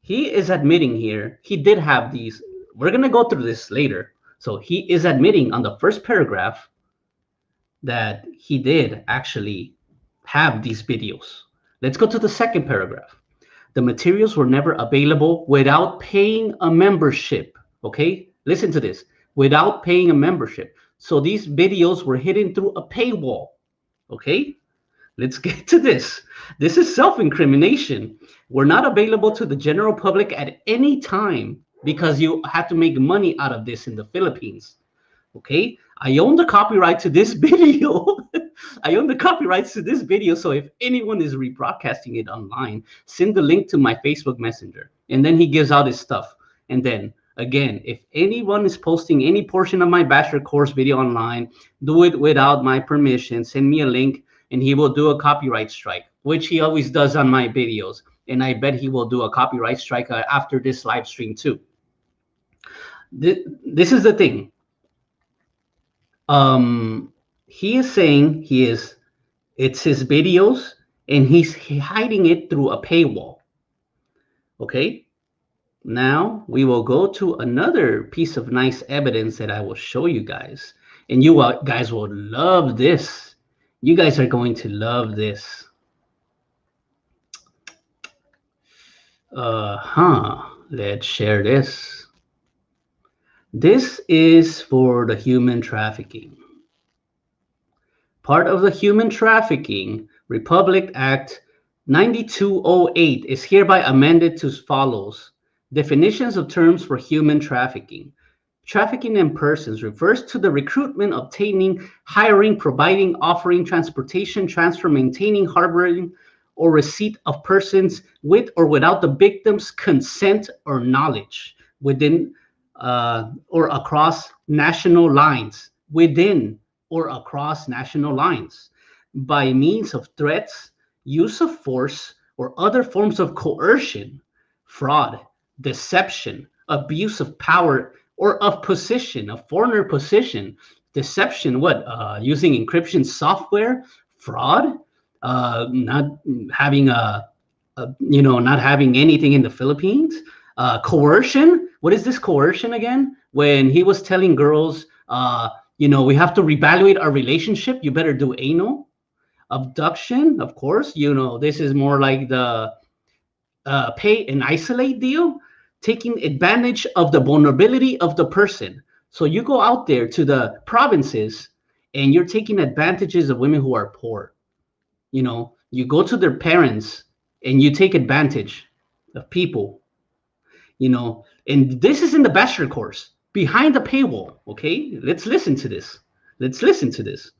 he is admitting here he did have these. We're going to go through this later. So he is admitting on the first paragraph that he did actually have these videos. Let's go to the second paragraph. The materials were never available without paying a membership. Okay, listen to this. Without paying a membership. So these videos were hidden through a paywall. Okay, let's get to this. This is self-incrimination. We're not available to the general public at any time because you have to make money out of this in the Philippines. Okay, I own the copyright to this video. I own the copyrights to this video. So if anyone is rebroadcasting it online, send the link to my Facebook Messenger. And then he gives out his stuff. And then again, if anyone is posting any portion of my Bachelor course video online, do it without my permission. Send me a link and he will do a copyright strike, which he always does on my videos. And I bet he will do a copyright strike after this live stream too. This is the thing. He is saying it's his videos and he's hiding it through a paywall. Okay. Now we will go to another piece of nice evidence that I will show you guys. And you guys will love this. You guys are going to love this. Let's share this. This is for the human trafficking. Part of the Human Trafficking Republic Act 9208 is hereby amended to as follows. Definitions of terms for human trafficking. Trafficking in persons refers to the recruitment, obtaining, hiring, providing, offering, transportation, transfer, maintaining, harboring, or receipt of persons with or without the victim's consent or knowledge within or across national lines, within or across national lines, by means of threats, use of force, or other forms of coercion, fraud, deception, abuse of power or of position, of foreigner position, deception, using encryption software, fraud, not having not having anything in the Philippines, coercion. What is this coercion again? When he was telling girls, we have to reevaluate our relationship. You better do anal. Abduction, of course. This is more like the pay and isolate deal, taking advantage of the vulnerability of the person. So you go out there to the provinces and you're taking advantages of women who are poor. You know, you go to their parents and you take advantage of people, you know, and this is in the bachelor course behind the paywall. Okay, let's listen to this. Let's listen to this.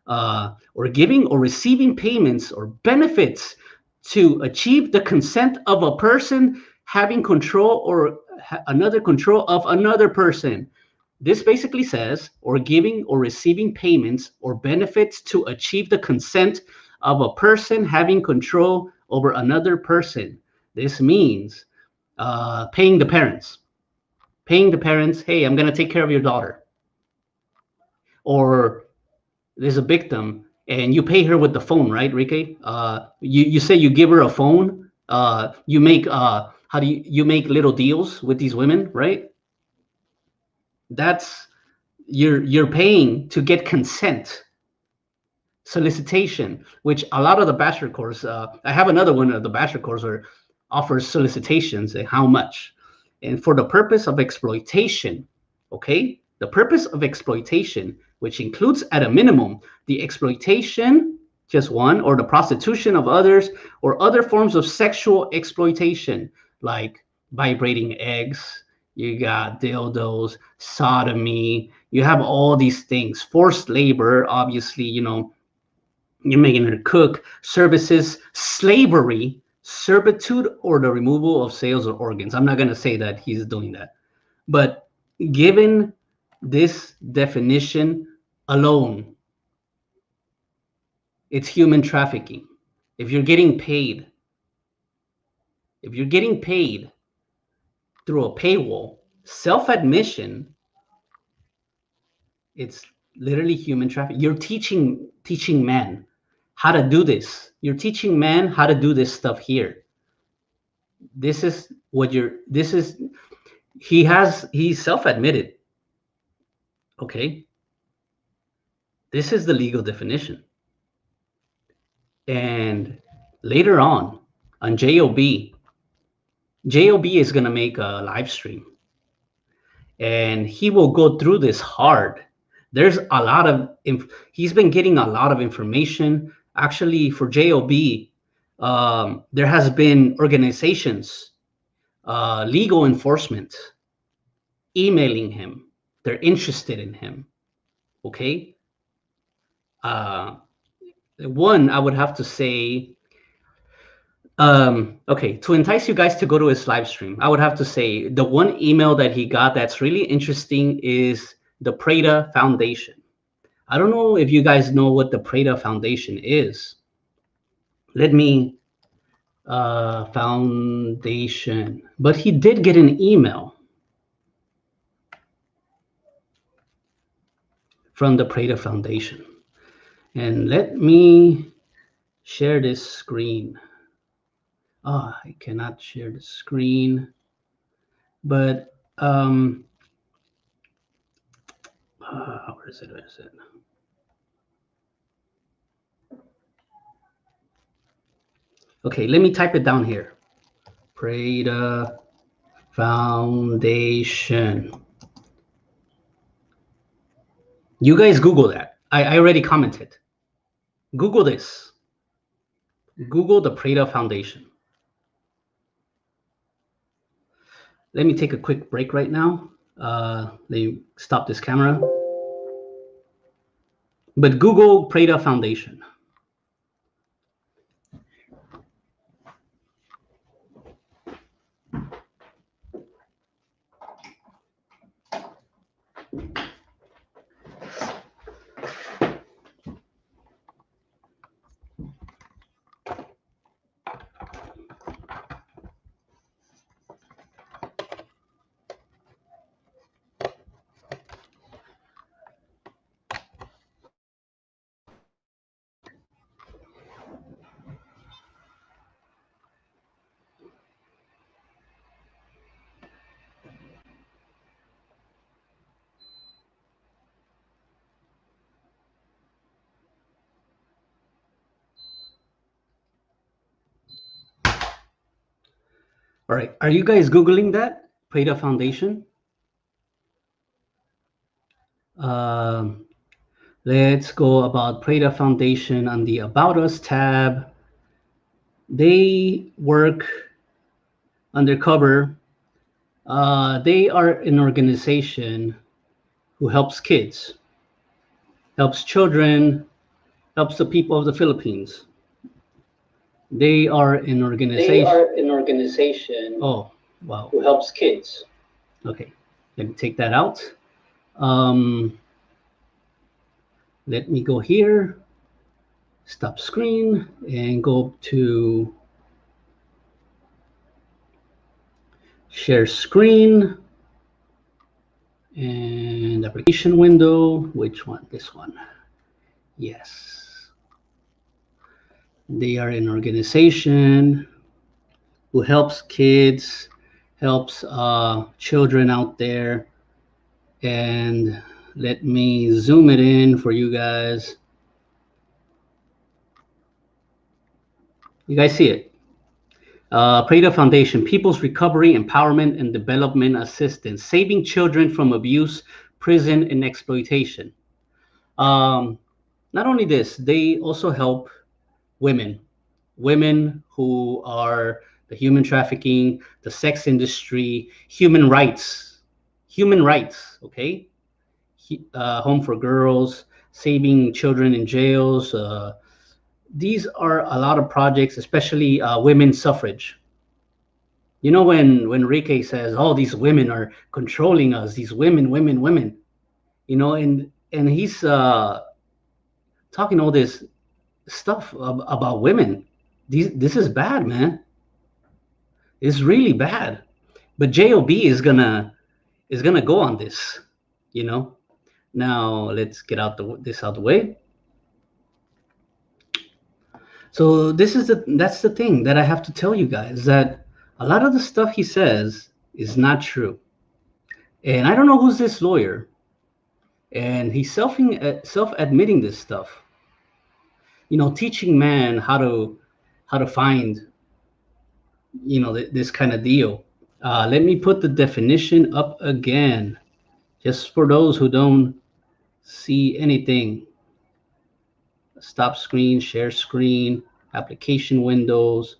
Or giving or receiving payments or benefits to achieve the consent of a person having control or another control of another person. This basically says, or giving or receiving payments or benefits to achieve the consent of a person having control over another person. This means paying the parents. Paying the parents, hey, I'm going to take care of your daughter. Or there's a victim and you pay her with the phone, right, Ricky? You say you give her a phone. You make how do you make little deals with these women, right? That's you're paying to get consent, solicitation, which a lot of the bachelor course. I have another one of the bachelor course where offers solicitations and how much, and for the purpose of exploitation. Okay, the purpose of exploitation, which includes at a minimum the exploitation, just one, or the prostitution of others, or other forms of sexual exploitation, like vibrating eggs, you got dildos, sodomy, you have all these things, forced labor, obviously, you know, you're making her cook, services, slavery, servitude, or the removal of sales or organs. I'm not going to say that he's doing that. But given this definition alone, it's human trafficking. If you're getting paid, if you're getting paid through a paywall, self-admission, it's literally human trafficking. You're teaching men how to do this. You're teaching men how to do this stuff here. This is what you're, this is, he's self-admitted. Okay. This is the legal definition. And later on JOB is going to make a live stream and he will go through this hard. There's a lot of, he's been getting a lot of information. Actually, for JOB, there has been organizations, legal enforcement, emailing him. They're interested in him. Okay. One, I would have to say, okay, to entice you guys to go to his live stream, I would have to say the one email that he got that's really interesting is the Prada Foundation. I don't know if you guys know what the Prada Foundation is. Let me, foundation, but he did get an email from the Prada Foundation. And let me share this screen. Oh, I cannot share the screen, but where is it? Where is it? Okay, let me type it down here. Prada Foundation. You guys Google that. I already commented. Google this. Google the Prada Foundation. Let me take a quick break right now. Let me stop this camera. But Google Prada Foundation. All right, are you guys Googling that? Prada Foundation? Let's go about Prada Foundation on the About Us tab. They work undercover. They are an organization who helps kids, helps children, helps the people of the Philippines. They are an They organization. are an organization Oh, wow. who helps kids. Okay, let me take that out. Um, Let me go here, stop screen, and go to share screen and application window. Which one? This one. Yes. They are an organization who helps kids, helps children out there. And let me zoom it in for you guys. You guys see it? Prada Foundation, People's Recovery, Empowerment, and Development Assistance, saving children from abuse, prison, and exploitation. Um, Not only this, they also help women, women who are the human trafficking, the sex industry, human rights, okay? Home for girls, saving children in jails. These are a lot of projects, especially women's suffrage. You know, when Enrique says, "Oh, these women are controlling us. These women, women, women." You know, and he's talking all this stuff about women. This is bad, man. It's really bad. But Job is gonna go on this. You know. Now let's get this out the way. So that's the thing that I have to tell you guys, that a lot of the stuff he says is not true. And I don't know who's this lawyer, and he's self admitting this stuff. You know, teaching man how to find, this kind of deal. Let me put the definition up again, just for those who don't see anything. Stop screen, share screen, application windows,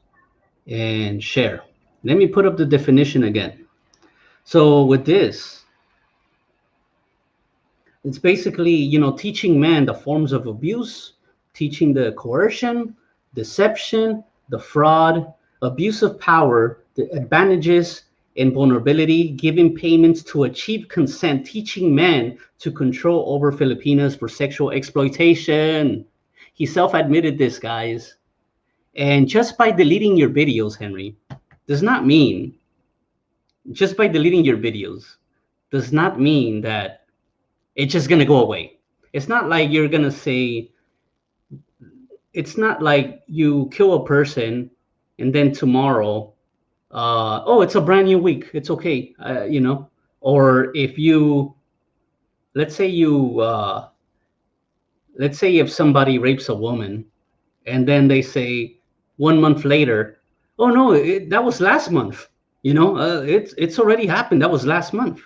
and share. Let me put up the definition again. So with this, it's basically, teaching man the forms of abuse, teaching the coercion, deception, the fraud, abuse of power, the advantages and vulnerability, giving payments to achieve consent, teaching man to control over Filipinas for sexual exploitation. He self-admitted this, guys. And just by deleting your videos, Henry, does not mean, just by deleting your videos, does not mean that it's just gonna go away. It's not like you're gonna say, it's not like you kill a person and then tomorrow, oh, it's a brand new week. It's okay, Or if you, let's say let's say if somebody rapes a woman, and then they say 1 month later, oh no, that was last month. It's already happened. That was last month.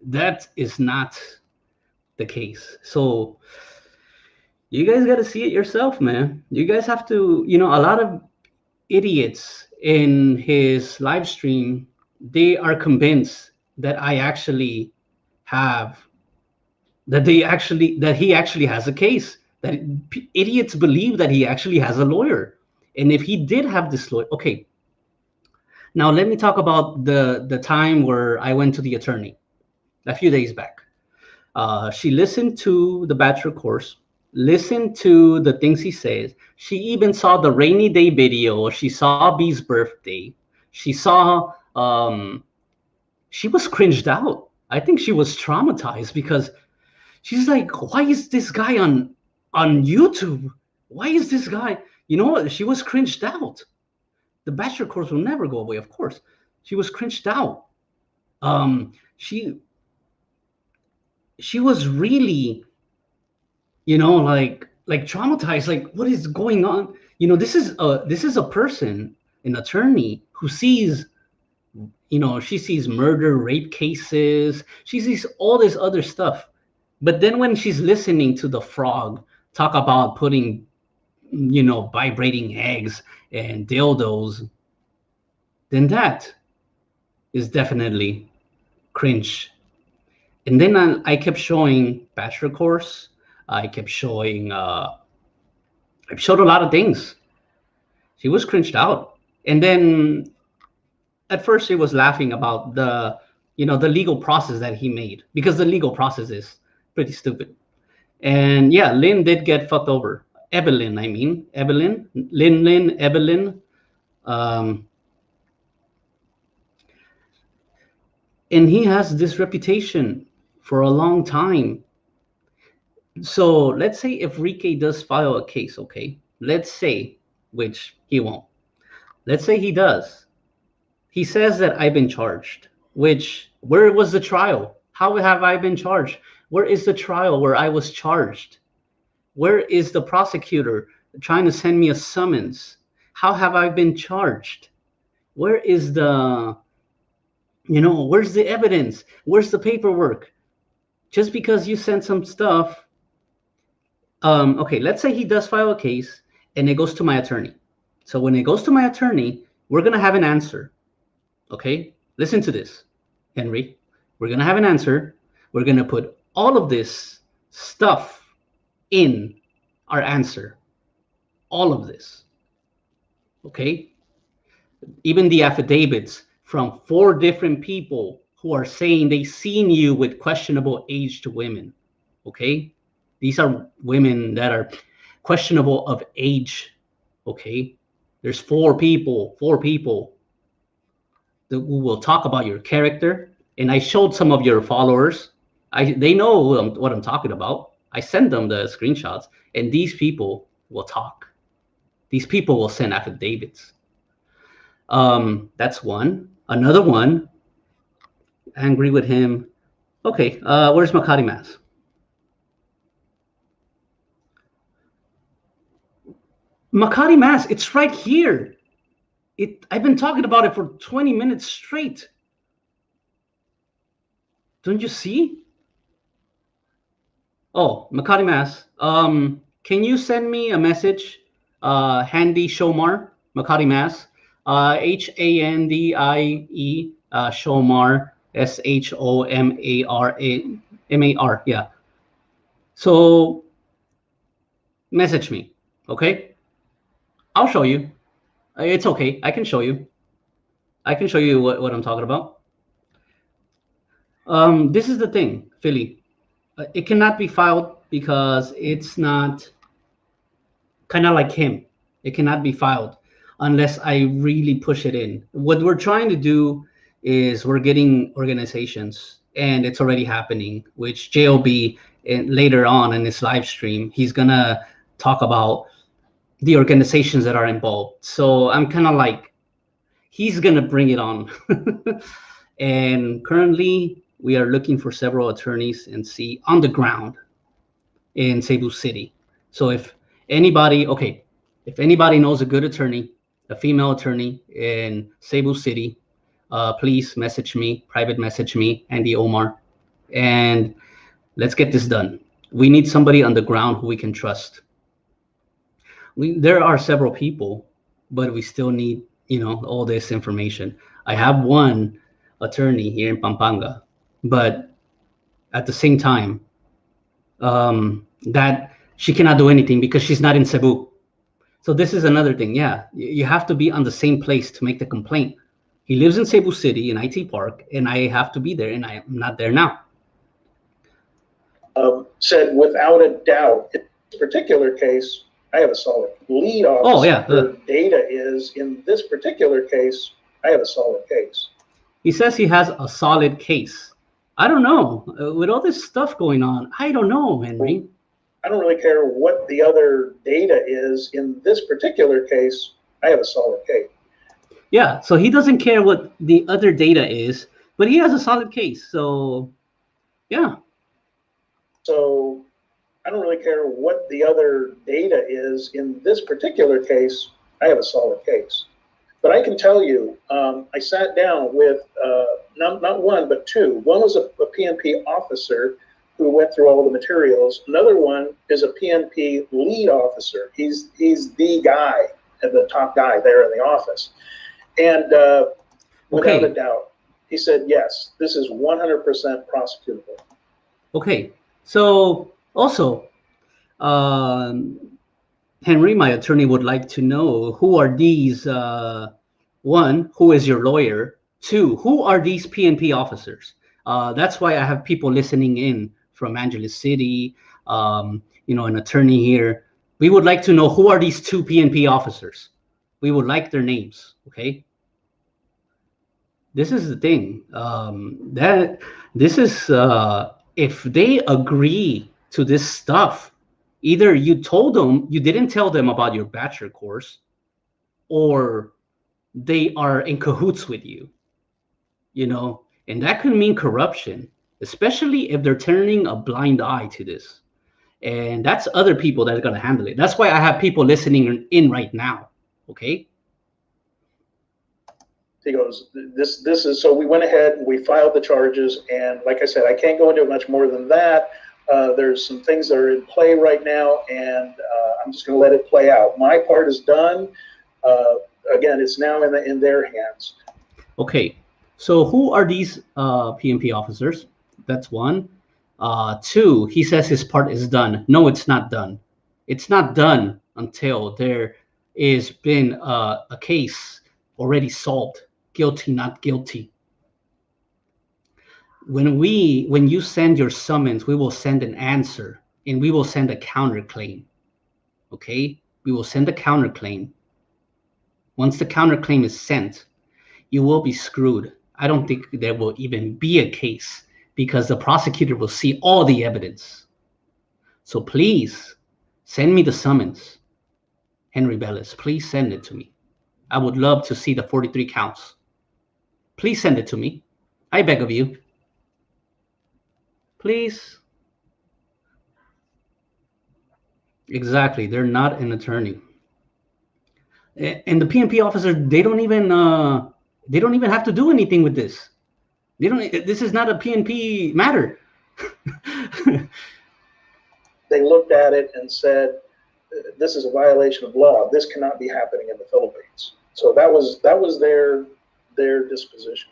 That is not the case. So you guys got to see it yourself, man. You guys have to, a lot of idiots in his live stream, they are convinced that I actually have, that he actually has a case, that idiots believe that he actually has a lawyer. And if he did have this lawyer, okay. Now let me talk about the time where I went to the attorney a few days back. She listened to the bachelor course, listened to the things he says. She even saw the rainy day video. She saw B's birthday. She saw, she was cringed out. I think she was traumatized because she's like, why is this guy on YouTube? Why is this guy? She was cringed out. The bachelor course will never go away, of course. She was cringed out. She was really, like traumatized. Like, what is going on? This is a person, an attorney, who sees, she sees murder, rape cases. She sees all this other stuff. But then when she's listening to the frog talk about putting, vibrating eggs and dildos, then that is definitely cringe. And then I kept showing bachelor course. I kept showing, I showed a lot of things. She was cringed out. And then at first she was laughing about the legal process that he made, because the legal process is pretty stupid. And yeah, Lynn did get fucked over. Evelyn, I mean, Evelyn, Lynn, Evelyn. Um, and he has this reputation for a long time. So let's say if Rike does file a case, okay? Let's say, which he won't. Let's say he does. He says that I've been charged, which, where was the trial? How have I been charged? Where is the trial where I was charged? Where is the prosecutor trying to send me a summons? How have I been charged? Where is where's the evidence? Where's the paperwork? Just because you sent some stuff. Okay, let's say he does file a case and it goes to my attorney. So when it goes to my attorney, we're going to have an answer. Okay, listen to this, Henry. We're going to have an answer. We're going to put all of this stuff in our answer. All of this. Okay? Even the affidavits from 4 different people who are saying they seen you with questionable aged women. Okay? These are women that are questionable of age. Okay? There's 4 people who will talk about your character. And I showed some of your followers. They know what I'm talking about. I send them the screenshots, and these people will talk. These people will send affidavits. That's one. Another one, angry with him. Okay, where's Makati Mass? Makati Mass, it's right here. I've been talking about it for 20 minutes straight. Don't you see? Oh, Makati Mass. Can you send me a message? Handy Shomar, Makati Mass. Handie Shomar, SHOMAR. Yeah. So message me, okay? I'll show you. It's okay. I can show you. I can show you what I'm talking about. This is the thing, Philly. It cannot be filed because it's not kind of like him. It cannot be filed unless I really push it in. What we're trying to do is we're getting organizations, and it's already happening, which JOB later on in this live stream, he's going to talk about the organizations that are involved. So I'm kind of like, he's going to bring it on. And currently, we are looking for several attorneys and see on the ground in Cebu City. So if anybody knows a good attorney, a female attorney in Cebu City, please message me, private message me, Andy Omar, and let's get this done. We need somebody on the ground who we can trust. There are several people, but we still need, all this information. I have one attorney here in Pampanga, but at the same time, that she cannot do anything because she's not in Cebu. So this is another thing. Yeah, you have to be on the same place to make the complaint. He lives in Cebu City in IT Park, and I have to be there, and I am not there now. Said without a doubt, in this particular case, I have a solid lead officer. Oh, yeah. Data is, in this particular case, I have a solid case. He says he has a solid case. I don't know. With all this stuff going on, I don't know, Henry. I don't really care what the other data is. In this particular case, I have a solid case. Yeah, so he doesn't care what the other data is, but he has a solid case. So, yeah. So I don't really care what the other data is. In this particular case, I have a solid case. But I can tell you, I sat down with not one, but 2. One was a PNP officer who went through all the materials. Another one is a PNP lead officer. He's the guy and the top guy there in the office. And without a doubt, he said, yes, this is 100% prosecutable. Okay. So also, Henry, my attorney, would like to know who are these, one, who is your lawyer? Two, who are these PNP officers? That's why I have people listening in from Angeles City, an attorney here. We would like to know who are these two PNP officers. We would like their names, okay? This is the thing. If they agree to this stuff, either you didn't tell them about your bachelor course, or they are in cahoots with you, and that could mean corruption, especially if they're turning a blind eye to this. And that's other people that are going to handle it. That's why I have people listening in right now. Okay. He goes, this is, so we went ahead and we filed the charges. And like I said, I can't go into much more than that. There's some things that are in play right now, and I'm just going to let it play out. My part is done. Again, it's now in their hands. Okay. So who are these PNP officers? That's one. Two, he says his part is done. No, it's not done. It's not done until there is been a case already solved. Guilty, not guilty. When you send your summons, we will send an answer, and we will send a counterclaim. Okay? We will send a counterclaim. Once the counterclaim is sent, you will be screwed. I don't think there will even be a case, because the prosecutor will see all the evidence. So please send me the summons. Henry Bellis, please send it to me. I would love to see the 43 counts. Please send it to me. I beg of you. Please. Exactly. They're not an attorney. And the PNP officer, they don't even have to do anything with this. This is not a PNP matter. They looked at it and said, this is a violation of law. This cannot be happening in the Philippines. So that was their disposition.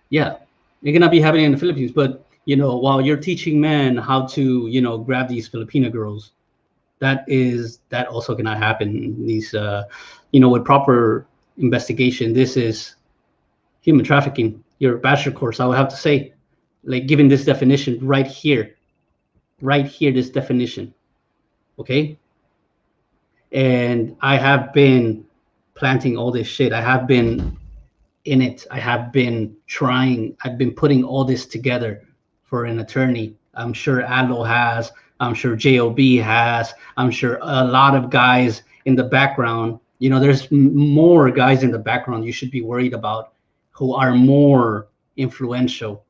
Yeah, it cannot be happening in the Philippines. But while you're teaching men how to grab these Filipino girls, that also cannot happen. These with proper investigation, this is human trafficking. Your bachelor course, I would have to say, like, given this definition right here, this definition, okay? And I have been planting all this shit. I have been in it. I have been trying. I've been putting all this together for an attorney. I'm sure Adlo has. I'm sure JOB has. I'm sure a lot of guys in the background. There's more guys in the background you should be worried about, who are more influential,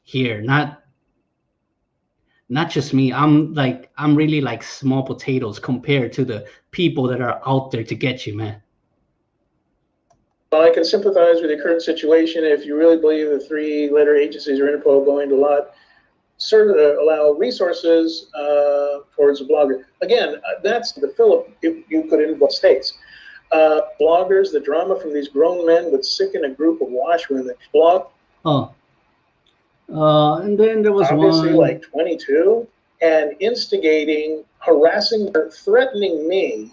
here, not just me. I'm really like small potatoes compared to the people that are out there to get you, man. Well, I can sympathize with the current situation. If you really believe the three-letter agencies or Interpol going to lot, allow resources towards a blogger. Again, that's the Philippines. You could involve states. Bloggers, the drama from these grown men would sicken a group of washwomen. And then there was obviously one, like 22, and instigating, harassing, or threatening me.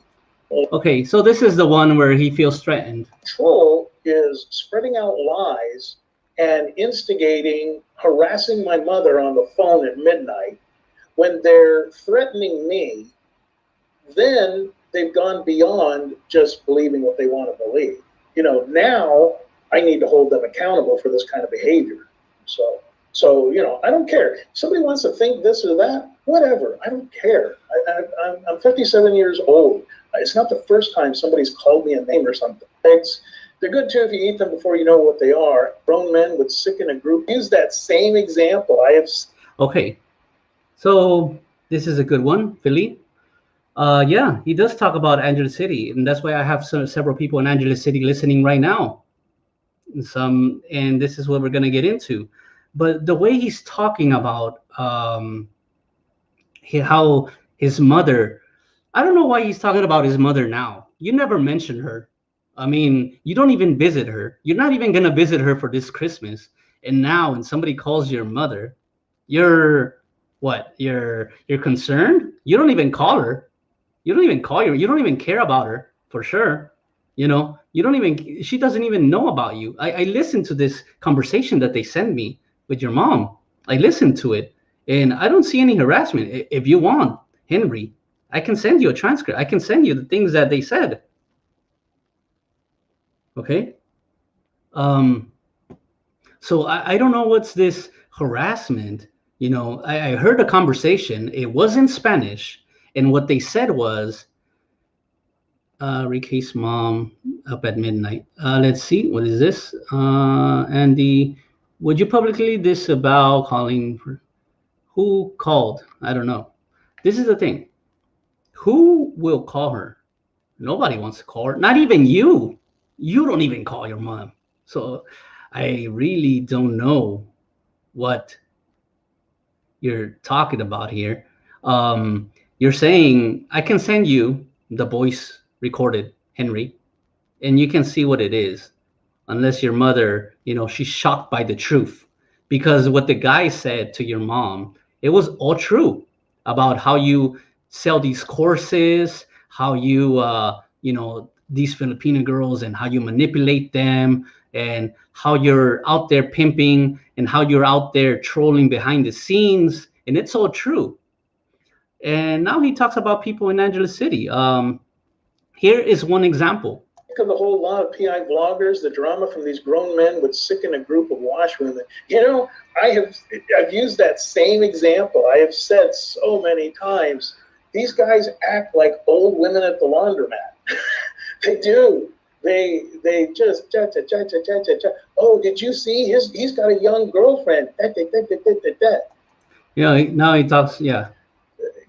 Okay, so this is the one where he feels threatened. Troll is spreading out lies and instigating, harassing my mother on the phone at midnight. When they're threatening me, then they've gone beyond just believing what they want to believe. Now I need to hold them accountable for this kind of behavior. So I don't care. If somebody wants to think this or that, whatever. I don't care. I'm 57 years old. It's not the first time somebody's called me a name or something. They're good too if you eat them before you know what they are. Grown men would sicken a group. Use that same example. Okay, so this is a good one, Philly. Yeah, he does talk about Angeles City, and that's why I have several people in Angeles City listening right now. And this is what we're gonna get into. but the way he's talking about how his mother, I don't know why he's talking about his mother now. You never mentioned her. I mean, you don't even visit her. You're not even gonna visit her for this Christmas. And now when somebody calls your mother, you're what? You're concerned? You don't even call her. You don't even call her. You don't even care about her for sure. You know, you don't even, she doesn't even know about you. I listened to this conversation that they sent me with your mom. I listened to it and I don't see any harassment. If you want, Henry, I can send you a transcript. I can send you the things that they said. Okay. Um, so I don't know what's this harassment. You know, I heard a conversation. It was in Spanish. And what they said was, Ricky's mom up at midnight. Let's see, what is this? Andy, would you publicly disavow calling for who called? I don't know. This is the thing. Who will call her? Nobody wants to call her. Not even you. You don't even call your mom. So I really don't know what you're talking about here. You're saying I can send you the voice recorded, Henry, and you can see what it is. Unless your mother, you know, she's shocked by the truth. Because what the guy said to your mom, it was all true about how you sell these courses, how you, you know, these Filipino girls and how you manipulate them and how you're out there pimping and how you're out there trolling behind the scenes. And it's all true. And now he talks about people in Angeles City. Here is one example. Of the whole lot of PI vloggers, the drama from these grown men would sicken a group of washwomen. You know, I've used that same example. I have said so many times, these guys act like old women at the laundromat. They do. They just cha cha cha cha cha cha cha. Oh, did you see he's got a young girlfriend? Yeah, now he talks. Yeah,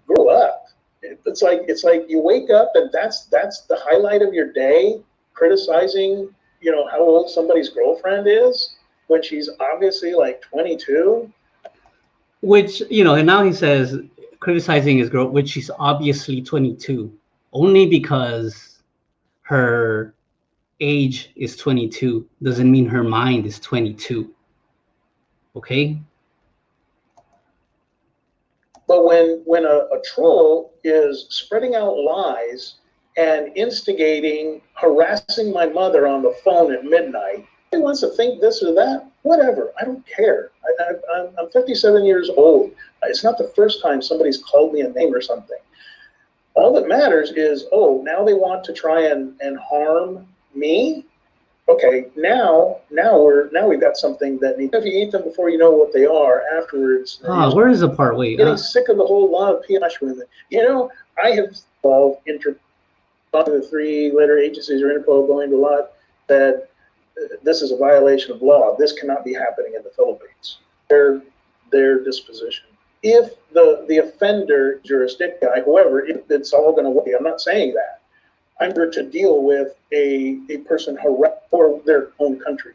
grow up. It's like you wake up and that's the highlight of your day, criticizing, you know, how old somebody's girlfriend is when she's obviously like 22. which, you know, and now he says criticizing his girl, which she's obviously 22, only because her age is 22 doesn't mean her mind is 22. Okay. But when a troll is spreading out lies and instigating, harassing my mother on the phone at midnight, he wants to think this or that, whatever, I don't care. I'm 57 years old. It's not the first time somebody's called me a name or something. All that matters is, oh, now they want to try and harm me. Okay, now we've got something that if you eat them before you know what they are, afterwards. Where is the part? Wait, getting sick of the whole lot of PH women. You know, I have involved the 3 letter agencies or Interpol going to a lot that this is a violation of law. This cannot be happening in the Philippines. Their disposition. If the offender jurisdiction guy, whoever, it's all going to work. I'm not saying that. I'm here to deal with a person harassed for their own country.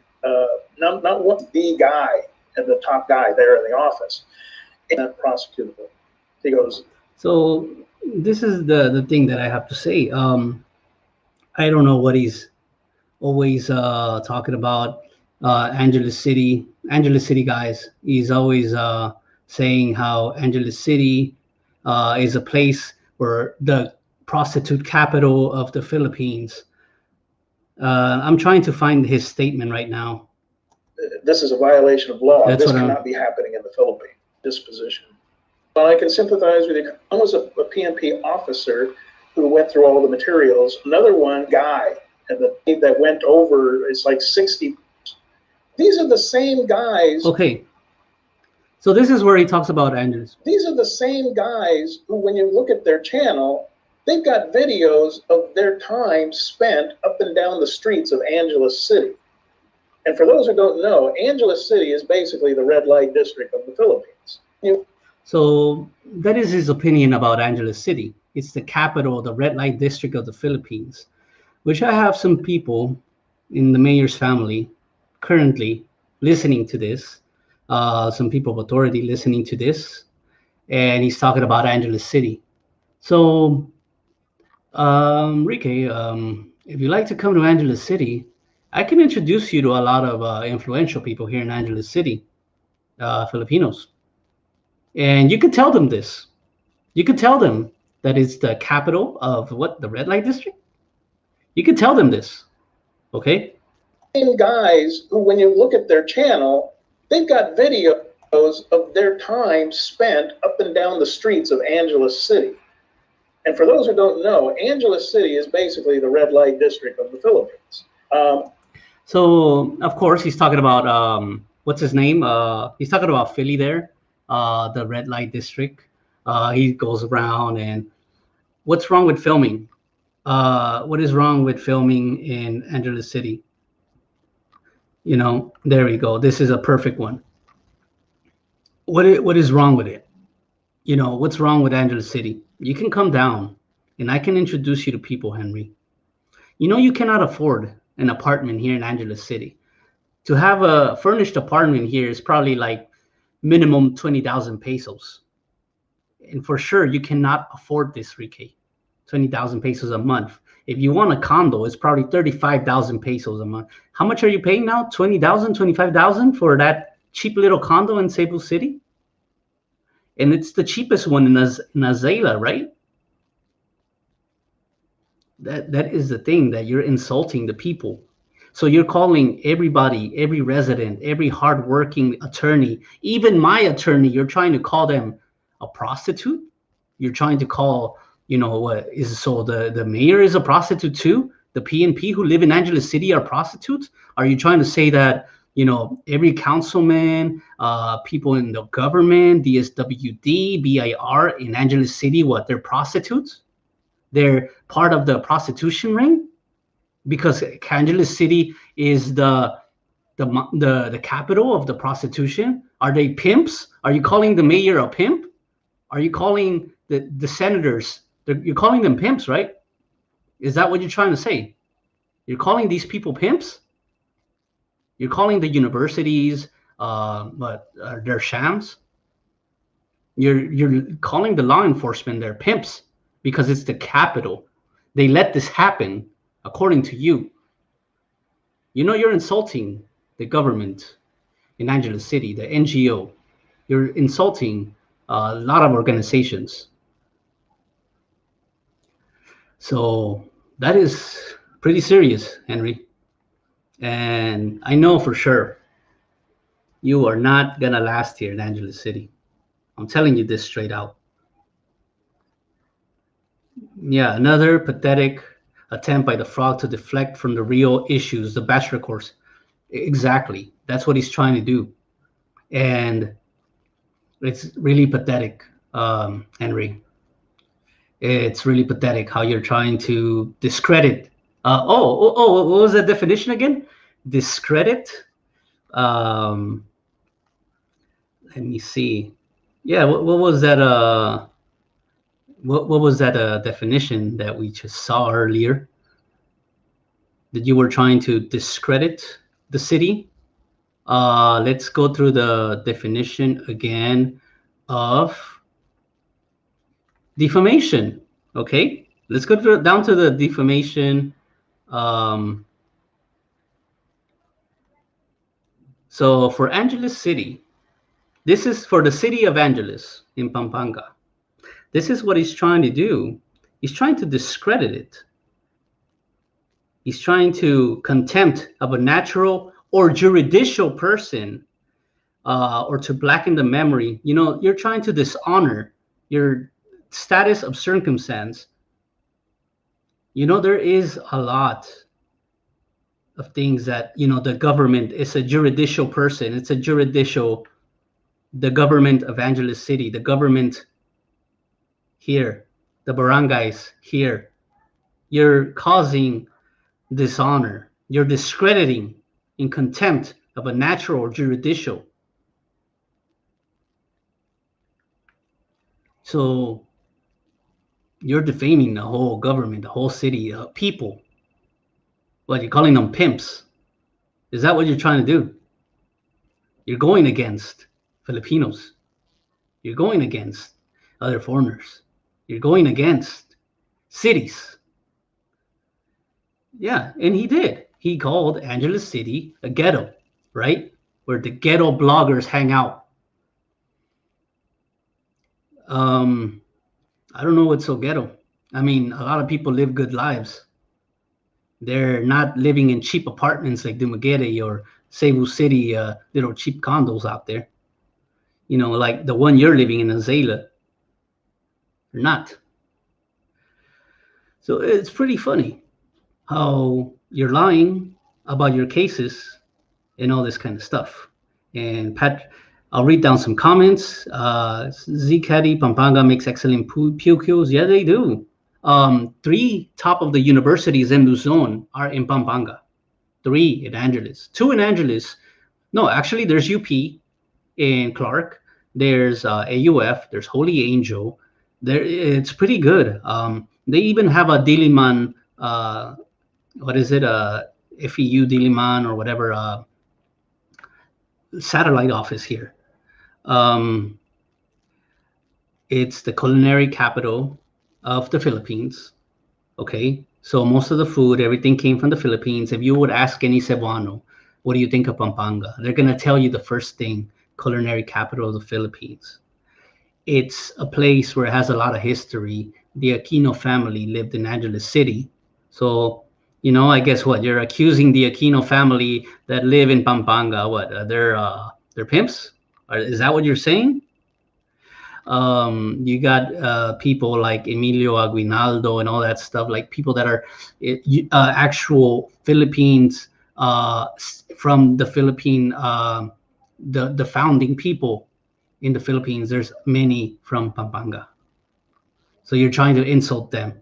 Not what the guy and the top guy there in the office. Not prosecutable. He goes. So this is the thing that I have to say. I don't know what he's always talking about. Angeles City guys. He's always saying how Angeles City is a place where the prostitute capital of the Philippines. I'm trying to find his statement right now. This is a violation of law. This cannot be happening in the Philippines. Disposition. Well, I can sympathize with you. One was a PNP officer who went through all the materials. Another one, guy, and that went over, it's like 60. These are the same guys. Okay. So this is where he talks about Angeles. These are the same guys who, when you look at their channel, they've got videos of their time spent up and down the streets of Angeles City. And for those who don't know, Angeles City is basically the red light district of the Philippines. So that is his opinion about Angeles City. It's the capital, the red light district of the Philippines, which I have some people in the mayor's family currently listening to this. some people of authority listening to this, and he's talking about Angeles City. So, Rike, if you'd like to come to Angeles City, I can introduce you to a lot of influential people here in Angeles City, Filipinos. And you could tell them this. You could tell them that it's the capital of what, the red light district? You could tell them this, okay? Guys who, when you look at their channel, they've got videos of their time spent up and down the streets of Angeles City. And for those who don't know, Angeles City is basically the red light district of the Philippines. So, of course, he's talking about, what's his name? He's talking about Philly there, the red light district. He goes around and what's wrong with filming? What is wrong with filming in Angeles City? You know, there we go. This is a perfect one. What is wrong with it? You know, what's wrong with Angeles City? You can come down and I can introduce you to people, Henry. You know, you cannot afford an apartment here in Angeles City. To have a furnished apartment here is probably like minimum 20,000 pesos. And for sure, you cannot afford this, Rike. 20,000 pesos a month. If you want a condo, it's probably 35,000 pesos a month. How much are you paying now? 20,000, 25,000 for that cheap little condo in Cebu City? And it's the cheapest one in Azela, right? That is the thing, that you're insulting the people. So you're calling everybody, every resident, every hardworking attorney, even my attorney, you're trying to call them a prostitute? You're trying to call, you know, what is, so the mayor is a prostitute too? The PNP who live in Angeles City are prostitutes? Are you trying to say that, you know, every councilman, people in the government, DSWD, BIR in Angeles City, what, they're prostitutes? They're part of the prostitution ring? Because Angeles City is the capital of the prostitution? Are they pimps? Are you calling the mayor a pimp? Are you calling the senators, you're calling them pimps, right? Is that what you're trying to say? You're calling these people pimps? You're calling the universities, but they're shams? You're calling the law enforcement they're pimps because it's the capital. They let this happen, according to you. You know, you're insulting the government in Angeles City, the NGO. You're insulting a lot of organizations. So that is pretty serious, Henry. And I know for sure you are not gonna last here in Angeles City. I'm telling you this straight out. Yeah, another pathetic attempt by the frog to deflect from the real issues, the bachelor course. Exactly. That's what he's trying to do. And it's really pathetic, Henry. It's really pathetic how you're trying to discredit. What was that definition again? Discredit. Let me see. Yeah, what was that? What was that definition that we just saw earlier? That you were trying to discredit the city. Let's go through the definition again of defamation. Okay, let's go down to the defamation. So for Angeles City, this is for the city of Angeles in Pampanga. This is what he's trying to do. He's trying to discredit it. He's trying to contempt of a natural or juridical person, or to blacken the memory. You know, you're trying to dishonor your status of circumstance. You know, there is a lot of things that, you know, the government is a juridical person. It's a juridical, the government of Angeles City, the government here, the barangays here. You're causing dishonor. You're discrediting in contempt of a natural or juridical. So you're defaming the whole government, the whole city, people. What, you're calling them pimps? Is that what you're trying to do? You're going against Filipinos. You're going against other foreigners. You're going against cities. Yeah, and he did. He called Angeles City a ghetto, right? Where the ghetto bloggers hang out. Um, I don't know what's so ghetto. I mean, a lot of people live good lives. They're not living in cheap apartments like Dumaguete or Cebu City, little cheap condos out there. You know, like the one you're living in Azalea. They're not. So it's pretty funny how you're lying about your cases and all this kind of stuff. And Pat, I'll read down some comments. Zcaddy Pampanga makes excellent pupils. Yeah, they do. 3 top of the universities in Luzon are in Pampanga. 3 in Angeles. 2 in Angeles. No, actually, there's UP in Clark. There's AUF. There's Holy Angel. It's pretty good. They even have a Diliman. What is it? FEU Diliman or whatever. Satellite office here. It's the culinary capital of the Philippines. Okay, so most of the food, everything came from the Philippines. If you would ask any Cebuano, what do you think of Pampanga? They're gonna tell you the first thing, culinary capital of the Philippines. It's a place where it has a lot of history. The Aquino family lived in Angeles City, so you know, I guess what you're accusing the Aquino family that live in Pampanga. What they're pimps? Is that what you're saying? You got people like Emilio Aguinaldo and all that stuff, like people that are actual Philippines from the Philippine, the founding people in the Philippines. There's many from Pampanga, so you're trying to insult them.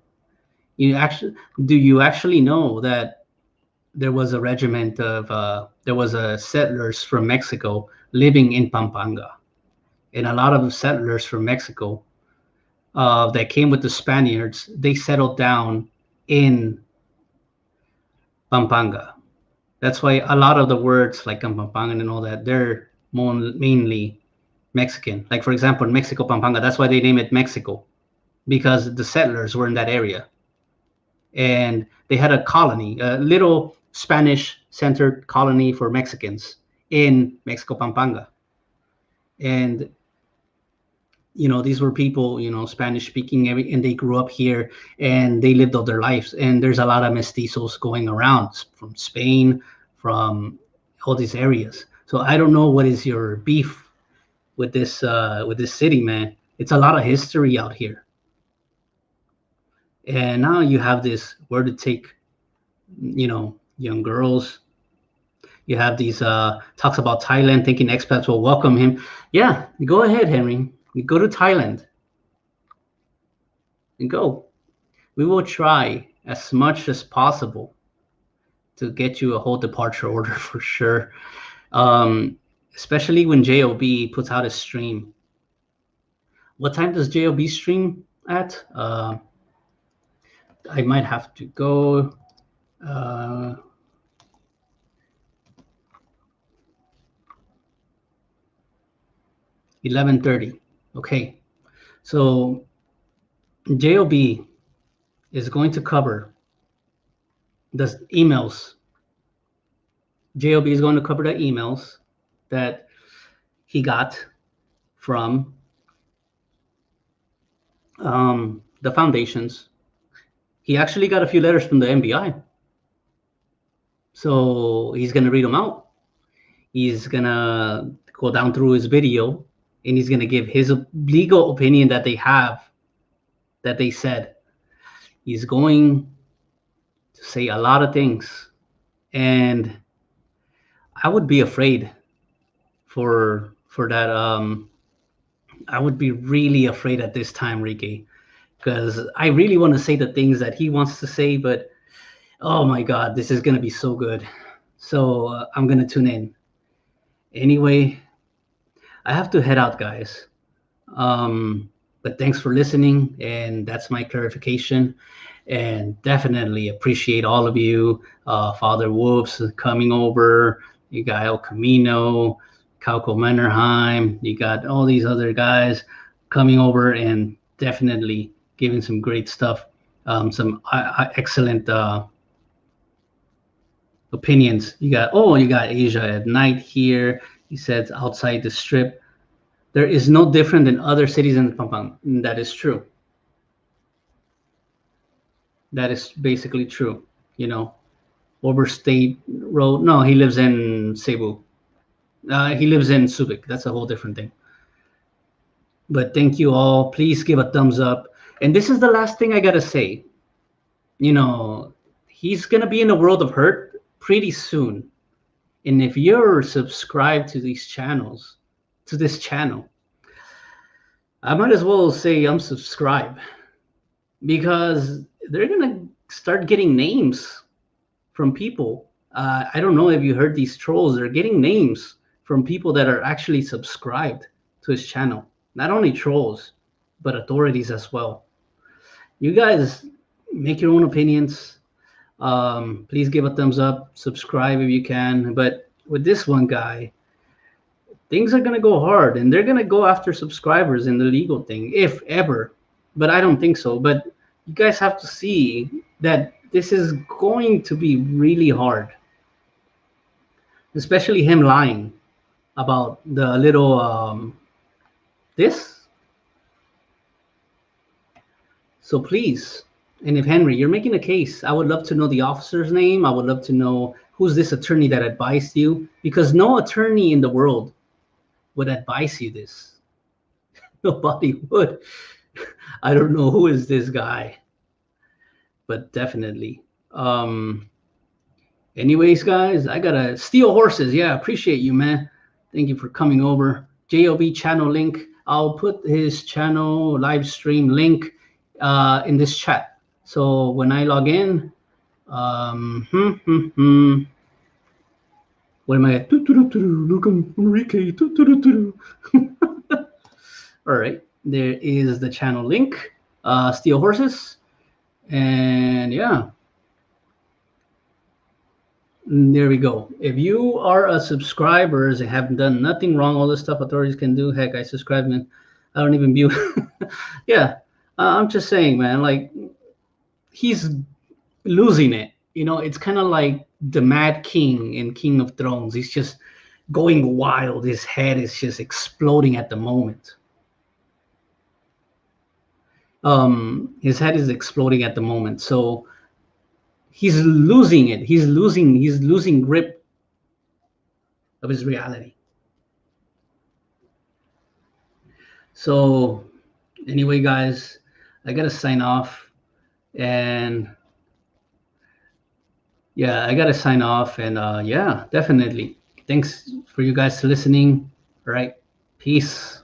Do you actually know that there was a regiment of there was a settlers from Mexico living in Pampanga, and a lot of settlers from Mexico that came with the Spaniards, they settled down in Pampanga. That's why a lot of the words like Pampanga and all that, they're mainly Mexican. Like for example, in Mexico, Pampanga, that's why they name it Mexico, because the settlers were in that area. And they had a colony, a little Spanish-centered colony for Mexicans in Mexico, Pampanga. And you know, these were people, you know, Spanish speaking, and they grew up here and they lived all their lives. And there's a lot of mestizos going around from Spain, from all these areas. So I don't know what is your beef with this city, man. It's a lot of history out here. And now you have this where to take, you know, young girls. You have these talks about Thailand, thinking expats will welcome him. Yeah, go ahead, Henry. You go to Thailand and go. We will try as much as possible to get you a whole departure order for sure. Especially when JOB puts out a stream. What time does JOB stream at? I might have to go. 11:30. Okay, so JOB is going to cover the emails. JOB is going to cover the emails that he got from the foundations. He actually got a few letters from the NBI. So he's going to read them out. He's going to go down through his video and he's going to give his legal opinion that they have, that they said. He's going to say a lot of things. And I would be afraid for that. I would be really afraid at this time, Ricky, because I really want to say the things that he wants to say, but oh my God, this is going to be so good. So I'm going to tune in. Anyway, I have to head out, guys. But thanks for listening, and that's my clarification. And definitely appreciate all of you. Father Wolves coming over. You got El Camino, Kauko Mannerheim. You got all these other guys coming over and definitely giving some great stuff, some excellent opinions. You got Asia at Night here. He says outside the strip. There is no different than other cities in Pampang. That is true. That is basically true. You know, Overstate Road. No, he lives in Cebu. He lives in Subic. That's a whole different thing. But thank you all. Please give a thumbs up. And this is the last thing I gotta say. You know, he's gonna be in a world of hurt pretty soon. And if you're subscribed to these channels, to this channel, I might as well say I'm subscribed, because they're gonna start getting names from people. I don't know if you heard these trolls. They're getting names from people that are actually subscribed to his channel. Not only trolls, but authorities as well. You guys make your own opinions. Please give a thumbs up, subscribe if you can. But with this one guy, things are going to go hard, and they're going to go after subscribers in the legal thing, if ever. But I don't think so. But you guys have to see that this is going to be really hard, especially him lying about the little this. So please, and if Henry, you're making a case, I would love to know the officer's name. I would love to know who's this attorney that advised you, because no attorney in the world would advise you this. Nobody would. I don't know who is this guy, but definitely. Anyways, guys, I gotta steal horses. Yeah, appreciate you, man. Thank you for coming over. JOB channel link. I'll put his channel live stream link in this chat. So when I log in, what am I at? Look, I'm Enrique. All right, there is the channel link. Steal horses, and yeah. There we go. If you are a subscriber and have done nothing wrong, all the stuff authorities can do, heck, I subscribe, man. I don't even view. Yeah, I'm just saying, man, like, he's losing it. You know, it's kind of like the Mad King in King of Thrones. He's just going wild. His head is just exploding at the moment. His head is exploding at the moment. So he's losing it. He's losing grip of his reality. So anyway, guys, I gotta sign off, and yeah, yeah, definitely. Thanks for you guys listening. All right, peace.